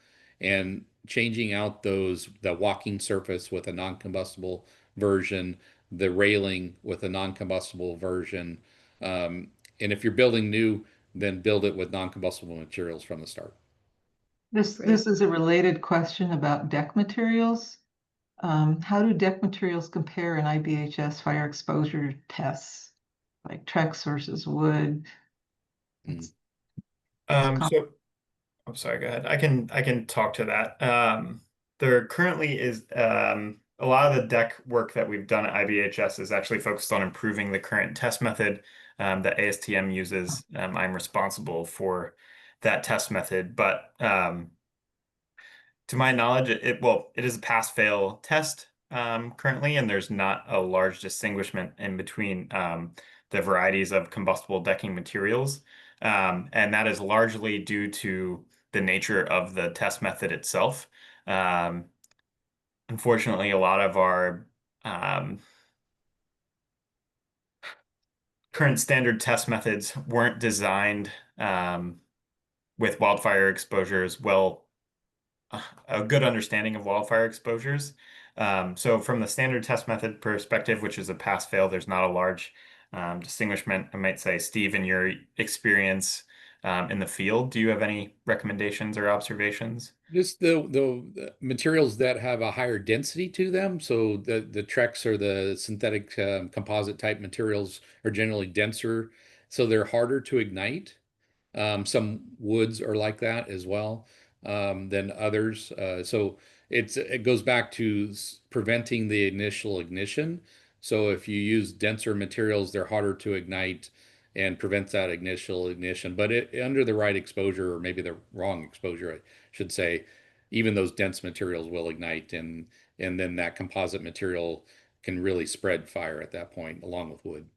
and changing out the walking surface with a non-combustible version, the railing with a non-combustible version. And if you're building new, then build it with non-combustible materials from the start. This is a related question about deck materials. How do deck materials compare in IBHS fire exposure tests, like Trex versus wood? Mm. So, I'm sorry, go ahead. I can talk to that. There currently is a lot of the deck work that we've done at IBHS is actually focused on improving the current test method that ASTM uses. I'm responsible for that test method, but to my knowledge, it is a pass-fail test currently, and there's not a large distinguishment in between the varieties of combustible decking materials. And that is largely due to the nature of the test method itself. Unfortunately, a lot of our current standard test methods weren't designed with wildfire exposures a good understanding of wildfire exposures. So from the standard test method perspective, which is a pass-fail, there's not a large distinguishment. I might say, Steve, in your experience in the field, do you have any recommendations or observations? Just the materials that have a higher density to them. So the Trex or the synthetic composite type materials are generally denser, so they're harder to ignite. Some woods are like that as well than others. So it goes back to preventing the initial ignition. So if you use denser materials, they're harder to ignite and prevents that initial ignition. But under the right exposure, or maybe the wrong exposure, I should say, even those dense materials will ignite, and then that composite material can really spread fire at that point, along with wood.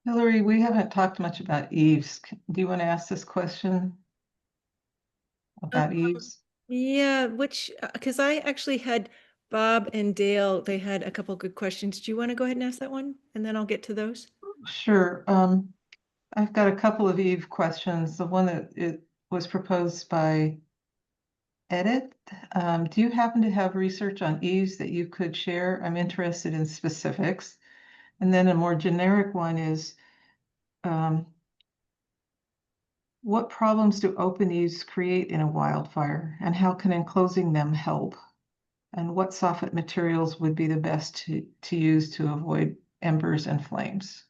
Hillary, we haven't talked much about eaves. Do you want to ask this question about eaves? Yeah, because I actually had Bob and Dale, they had a couple good questions. Do you want to go ahead and ask that one? And then I'll get to those. Sure. I've got a couple of Eve questions. The one that it was proposed by Edit. Do you happen to have research on eaves that you could share? I'm interested in specifics. And then a more generic one is, what problems do open eaves create in a wildfire, and how can enclosing them help? And what soffit materials would be the best to use to avoid embers and flames?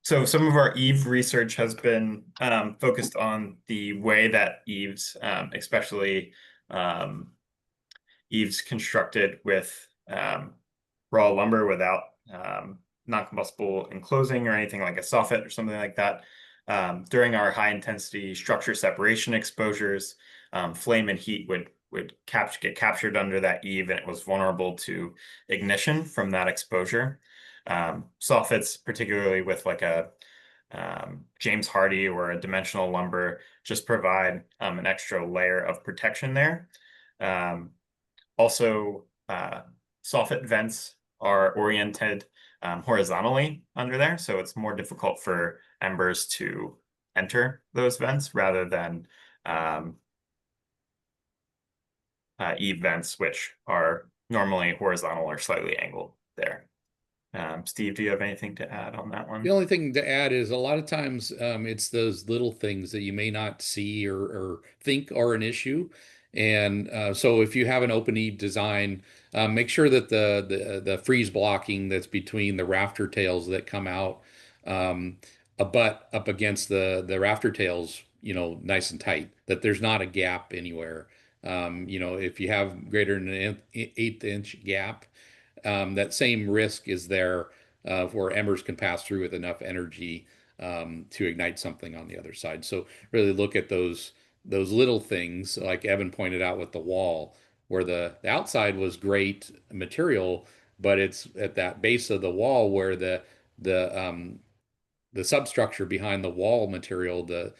So some of our eave research has been focused on the way that eaves, especially eaves constructed with raw lumber without non-combustible enclosing or anything like a soffit or something like that. During our high intensity structure separation exposures, flame and heat would get captured under that eave, and it was vulnerable to ignition from that exposure. Soffits, particularly with like a James Hardy or a dimensional lumber, just provide an extra layer of protection there. Also, soffit vents are oriented horizontally under there, so it's more difficult for embers to enter those vents rather than eave vents, which are normally horizontal or slightly angled there. Steve, do you have anything to add on that one? The only thing to add is a lot of times it's those little things that you may not see or think are an issue. And so if you have an open eave design, make sure that the freeze blocking that's between the rafter tails that come out butt up against the rafter tails, nice and tight, that there's not a gap anywhere. If you have greater than an 1/8 inch gap, that same risk is there where embers can pass through with enough energy to ignite something on the other side. So really look at those little things, like Evan pointed out with the wall. where the outside was great material, but it's at that base of the wall where the substructure behind the wall material, the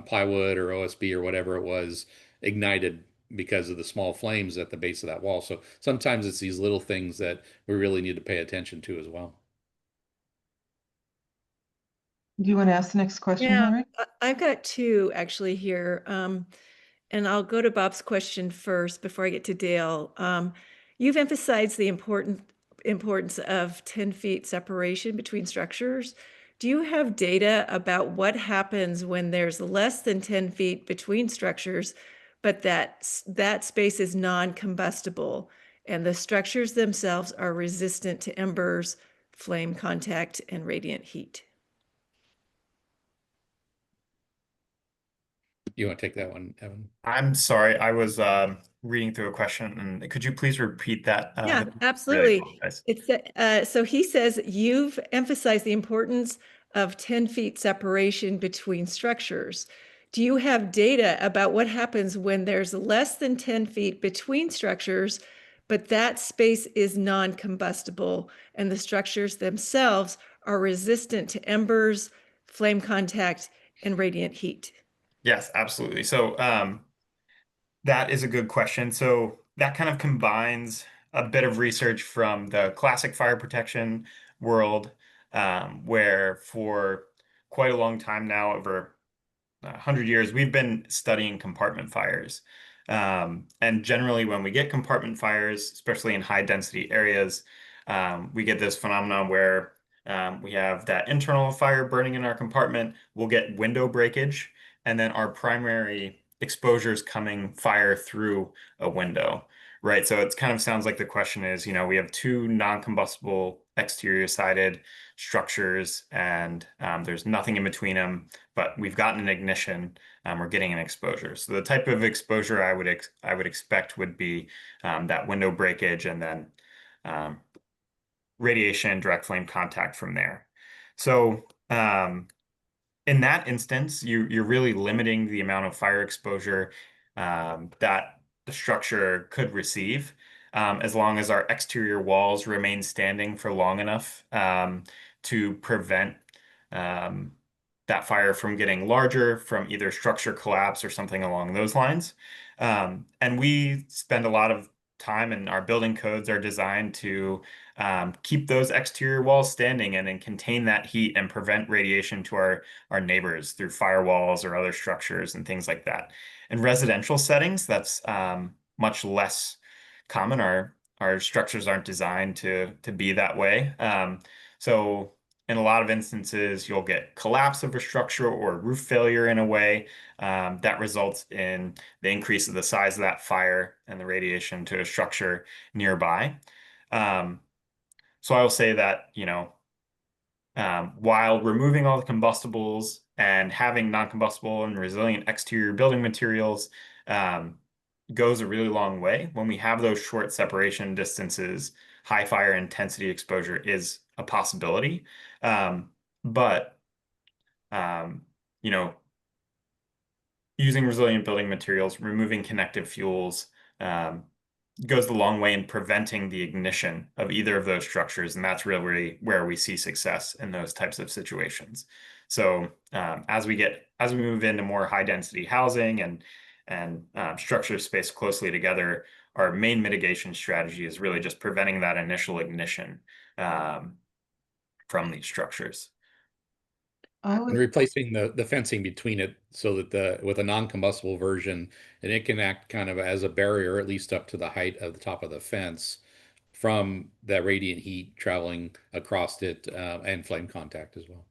plywood or OSB or whatever it was, ignited because of the small flames at the base of that wall. So sometimes it's these little things that we really need to pay attention to as well. Do you want to ask the next question, Yeah, Hillary? I've got two actually here. And I'll go to Bob's question first before I get to Dale. You've emphasized the importance of 10 feet separation between structures. Do you have data about what happens when there's less than 10 feet between structures, but that space is non-combustible and the structures themselves are resistant to embers, flame contact, and radiant heat? You want to take that one, Evan? I'm sorry, I was reading through a question, and could you please repeat that? Yeah, Really absolutely. apologize. So he says you've emphasized the importance of 10 feet separation between structures. Do you have data about what happens when there's less than 10 feet between structures, but that space is non-combustible and the structures themselves are resistant to embers, flame contact, and radiant heat? Yes, absolutely. So that is a good question. So that kind of combines a bit of research from the classic fire protection world, where for quite a long time now, over 100 years, we've been studying compartment fires. And generally, when we get compartment fires, especially in high density areas, we get this phenomenon where we have that internal fire burning in our compartment. We'll get window breakage, and then our primary exposures coming fire through a window, right? So it kind of sounds like the question is, we have two non-combustible exterior sided structures, and there's nothing in between them, but we've gotten an ignition, we're getting an exposure. So the type of exposure I would expect would be that window breakage and then radiation, direct flame contact from there. So in that instance, you're really limiting the amount of fire exposure that the structure could receive, as long as our exterior walls remain standing for long enough to prevent that fire from getting larger from either structure collapse or something along those lines. And we spend a lot of time, and our building codes are designed to keep those exterior walls standing and then contain that heat and prevent radiation to our neighbors through firewalls or other structures and things like that. In residential settings, that's much less common. Our structures aren't designed to be that way. So in a lot of instances, you'll get collapse of a structure or roof failure in a way that results in the increase of the size of that fire and the radiation to a structure nearby. So I will say that, while removing all the combustibles and having non-combustible and resilient exterior building materials goes a really long way. When we have those short separation distances, high fire intensity exposure is a possibility. But using resilient building materials, removing connective fuels, goes a long way in preventing the ignition of either of those structures, and that's really where we see success in those types of situations. So as we move into more high density housing and structures spaced closely together, our main mitigation strategy is really just preventing that initial ignition from these structures. And replacing the fencing between it so that with a non-combustible version, and it can act kind of as a barrier, at least up to the height of the top of the fence, from that radiant heat traveling across it and flame contact as well.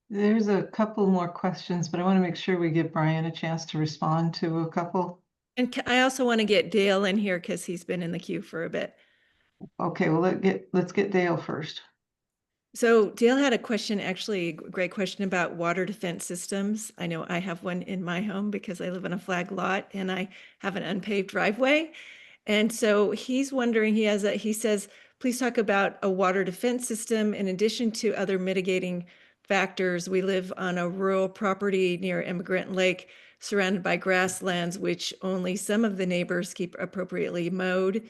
There's a couple more questions, but I want to make sure we give Brian a chance to respond to a couple. And I also want to get Dale in here because he's been in the queue for a bit. Okay, well, let's get Dale first. So Dale had a question, actually a great question about water defense systems. I know I have one in my home because I live in a flag lot and I have an unpaved driveway. And so he's wondering, he says, please talk about a water defense system in addition to other mitigating factors. We live on a rural property near Immigrant Lake, surrounded by grasslands, which only some of the neighbors keep appropriately mowed.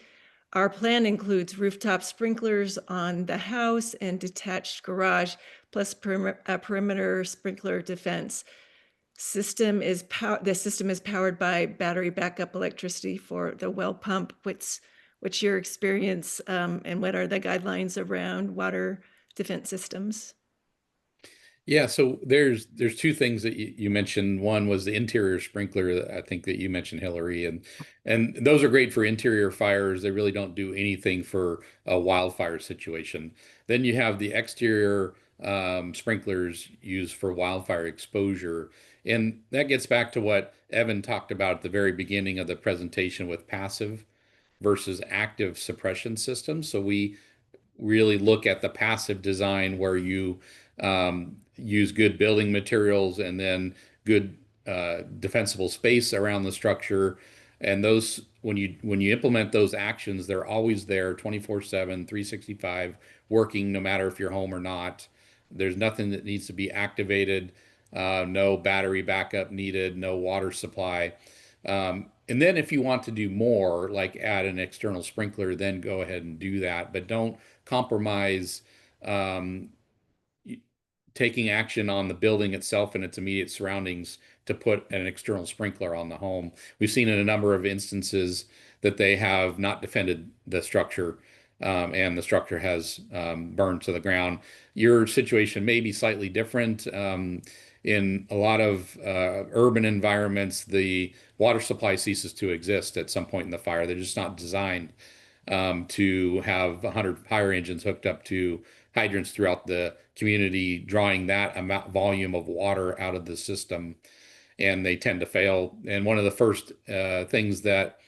Our plan includes rooftop sprinklers on the house and detached garage, plus perimeter sprinkler defense. The system is powered by battery backup electricity for the well pump. What's your experience, and what are the guidelines around water defense systems? Yeah, so there's two things that you mentioned. One was the interior sprinkler, I think that you mentioned, Hillary, and those are great for interior fires. They really don't do anything for a wildfire situation. Then you have the exterior sprinklers used for wildfire exposure, and that gets back to what Evan talked about at the very beginning of the presentation with passive versus active suppression systems. So we really look at the passive design where you use good building materials and then good defensible space around the structure. And those, when you implement those actions, they're always there 24/7, 365, working no matter if you're home or not. There's nothing that needs to be activated, no battery backup needed, no water supply. And then if you want to do more, like add an external sprinkler, then go ahead and do that. But don't compromise um, taking action on the building itself and its immediate surroundings to put an external sprinkler on the home. We've seen in a number of instances that they have not defended the structure, and the structure has burned to the ground. Your situation may be slightly different. In a lot of urban environments, the water supply ceases to exist at some point in the fire. They're just not designed to have 100 fire engines hooked up to hydrants throughout the community, drawing that volume of water out of the system, and they tend to fail. And one of the first things that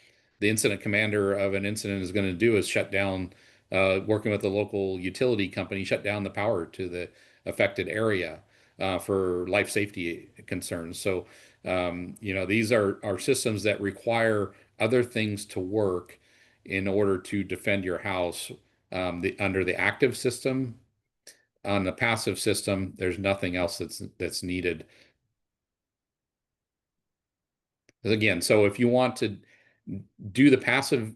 the incident commander of an incident is going to do is shut down, working with the local utility company, shut down the power to the affected area for life safety concerns. So, these are systems that require other things to work in order to defend your house. Under the active system, on the passive system, there's nothing else that's needed. Again, so if you want to do the passive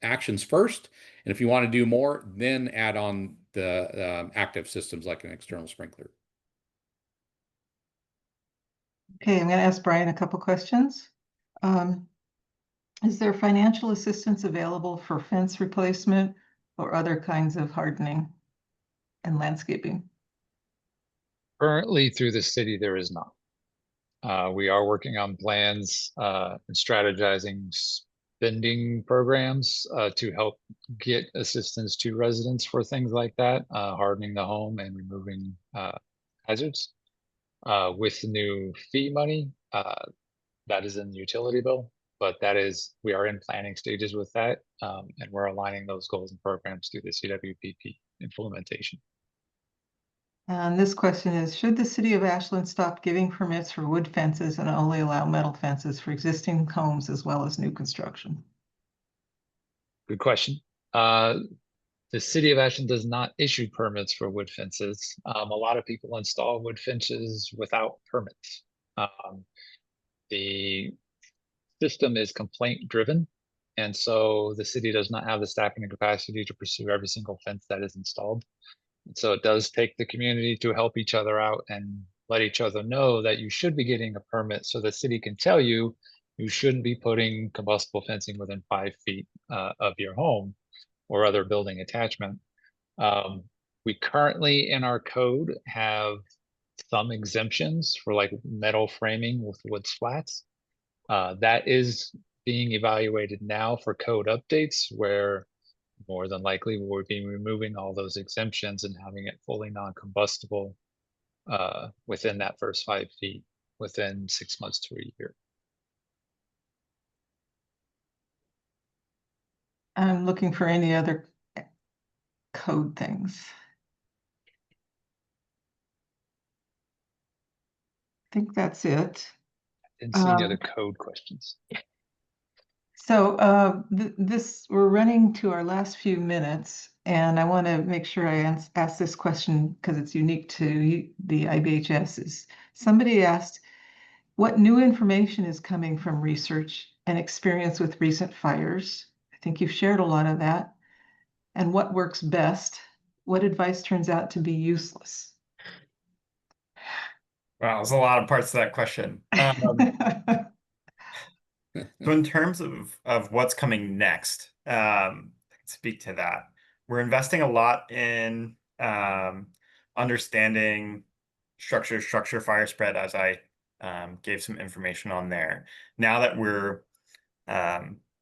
actions first, and if you want to do more, then add on the active systems like an external sprinkler. Okay, I'm going to ask Brian a couple questions. Is there financial assistance available for fence replacement or other kinds of hardening and landscaping? Currently, through the city, there is not. We are working on plans and strategizing spending programs to help get assistance to residents for things like that, hardening the home and removing hazards. With the new fee money, that is in the utility bill, but we are in planning stages with that, and we're aligning those goals and programs through the CWPP implementation. And this question is, should the city of Ashland stop giving permits for wood fences and only allow metal fences for existing homes as well as new construction? Good question. The city of Ashland does not issue permits for wood fences. A lot of people install wood fences without permits. The system is complaint driven, and so the city does not have the staffing and capacity to pursue every single fence that is installed. And so it does take the community to help each other out and let each other know that you should be getting a permit, so the city can tell you you shouldn't be putting combustible fencing within 5 feet of your home or other building attachment. We currently in our code have some exemptions for like metal framing with wood slats. That is being evaluated now for code updates, where more than likely we'll be removing all those exemptions and having it fully non-combustible within that first 5 feet within 6 months to a year. I'm looking for any other code things. I think that's it. Didn't see any other code questions. So we're running to our last few minutes, and I want to make sure I ask this question because it's unique to the IBHS. Somebody asked, what new information is coming from research and experience with recent fires? I think you've shared a lot of that. And what works best? What advice turns out to be useless? Wow, there's a lot of parts to that question. So in terms of what's coming next, I can speak to that. We're investing a lot in understanding structure fire spread, as I gave some information on there. Now that we're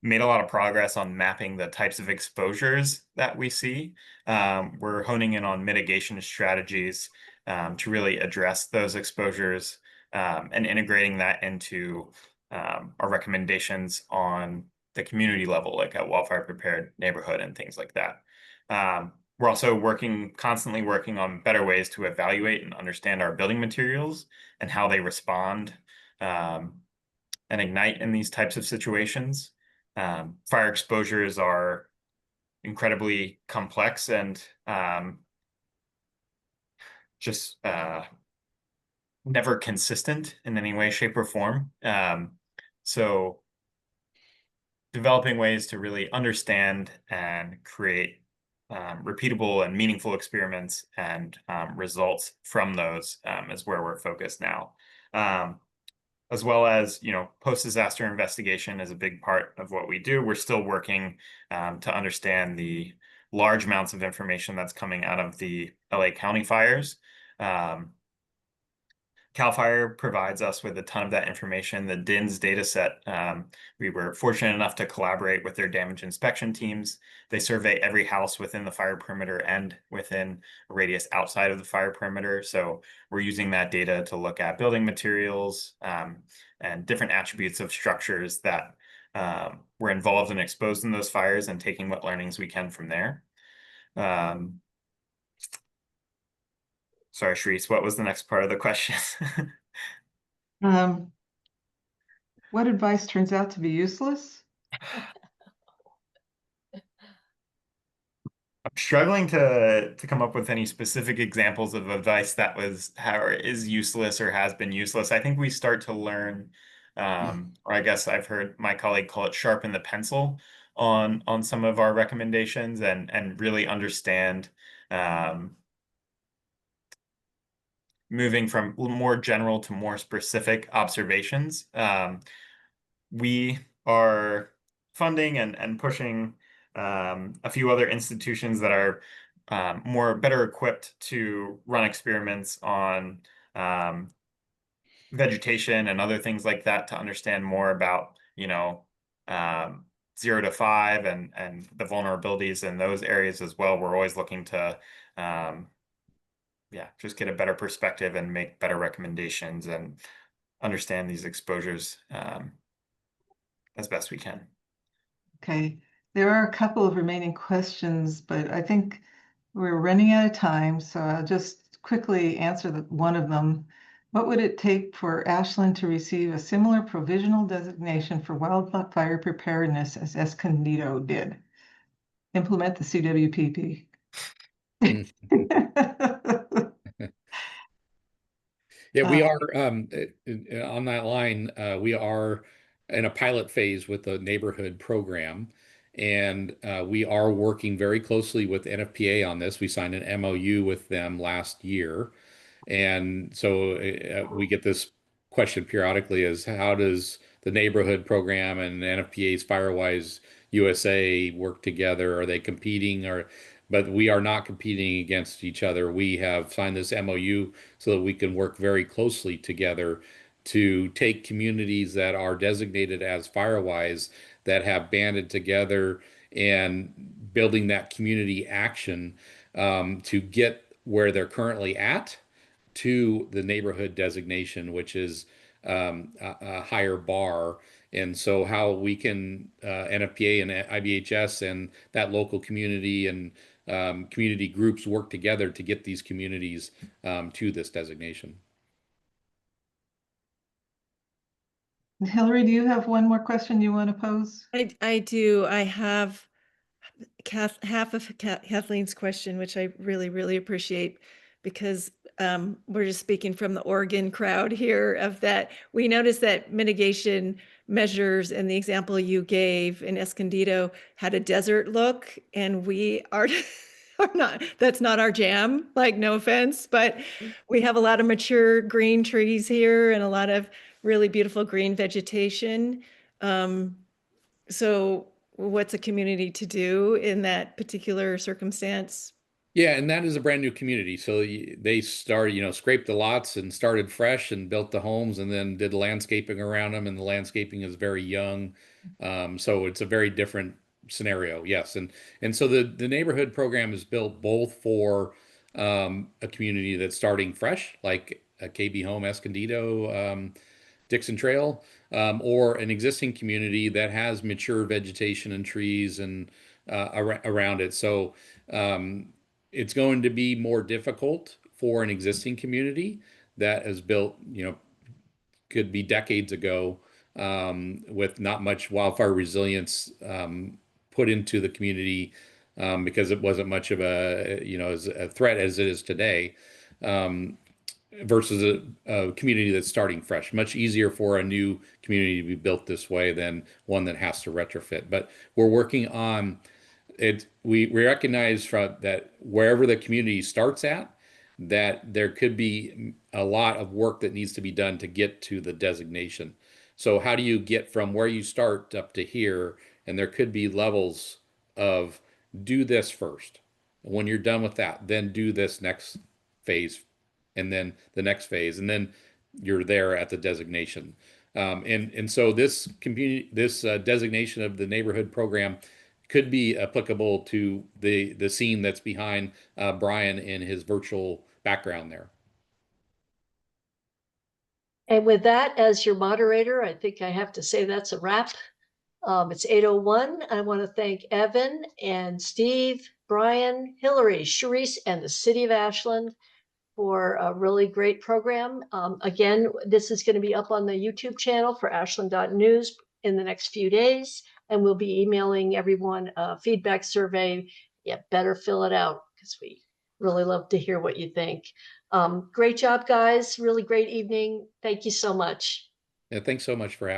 made a lot of progress on mapping the types of exposures that we see, we're honing in on mitigation strategies to really address those exposures and integrating that into our recommendations on the community level, like a wildfire prepared neighborhood and things like that. We're also constantly working on better ways to evaluate and understand our building materials and how they respond and ignite in these types of situations. Fire exposures are incredibly complex and just never consistent in any way, shape, or form. So developing ways to really understand and create repeatable and meaningful experiments and results from those is where we're focused now. As well as, post-disaster investigation is a big part of what we do. We're still working to understand the large amounts of information that's coming out of the LA County fires. CAL FIRE provides us with a ton of that information. The DINS data set, we were fortunate enough to collaborate with their damage inspection teams. They survey every house within the fire perimeter and within a radius outside of the fire perimeter. So we're using that data to look at building materials and different attributes of structures that were involved and exposed in those fires and taking what learnings we can from there. Sorry, Sharice, what was the next part of the question? What advice turns out to be useless? I'm struggling to come up with any specific examples of advice that is useless or has been useless. I think we start to learn, or I guess I've heard my colleague call it sharpen the pencil on some of our recommendations and really understand moving from more general to more specific observations. We are funding and pushing a few other institutions that are better equipped to run experiments on vegetation and other things like that to understand more about, 0 to 5 and the vulnerabilities in those areas as well. We're always looking to just get a better perspective and make better recommendations and understand these exposures as best we can. Okay, there are a couple of remaining questions, but I think we're running out of time, so I'll just quickly answer one of them. What would it take for Ashland to receive a similar provisional designation for wildfire preparedness as Escondido did? Implement the CWPP. Yeah, we are on that line. We are in a pilot phase with the neighborhood program, and we are working very closely with NFPA on this. We signed an MOU with them last year, and so we get this question periodically: is how does the neighborhood program and NFPA's Firewise USA work together? Are they competing? But we are not competing against each other. We have signed this MOU so that we can work very closely together to take communities that are designated as Firewise that have banded together and building that community action to get where they're currently at to the neighborhood designation, which is a higher bar. And so how we can, NFPA and IBHS and that local community and community groups work together to get these communities to this designation. Hillary, do you have one more question you want to pose? I do. I have half of Kathleen's question, which I really, really appreciate, because we're just speaking from the Oregon crowd here of that. We noticed that mitigation measures in the example you gave in Escondido had a desert look, and we are not, that's not our jam, like, no offense, but we have a lot of mature green trees here and a lot of really beautiful green vegetation. So what's a community to do in that particular circumstance? Yeah, and that is a brand new community. So they started, scraped the lots and started fresh and built the homes and then did landscaping around them. And the landscaping is very young. So it's a very different scenario. Yes. And so the neighborhood program is built both for a community that's starting fresh, like a KB Home Escondido, Dixon Trail, or an existing community that has mature vegetation and trees and around it. So it's going to be more difficult for an existing community that is built, could be decades ago, with not much wildfire resilience put into the community, because it wasn't much of as a threat as it is today. Versus a community that's starting fresh. Much easier for a new community to be built this way than one that has to retrofit. But we're working on it. We recognize that wherever the community starts at, that there could be a lot of work that needs to be done to get to the designation. So how do you get from where you start up to here? And there could be levels of do this first. When you're done with that, then do this next phase, and then the next phase, and then you're there at the designation. And so this community, this designation of the neighborhood program could be applicable to the scene that's behind Brian in his virtual background there. And with that, as your moderator, I think I have to say that's a wrap. It's 8:01. I want to thank Evan and Steve, Brian, Hillary, Sharice, and the City of Ashland for a really great program. Again, this is going to be up on the YouTube channel for Ashland.news in the next few days, and we'll be emailing everyone a feedback survey. Yeah, better fill it out because we really love to hear what you think. Great job, guys. Really great evening. Thank you so much. Yeah, thanks so much for having me.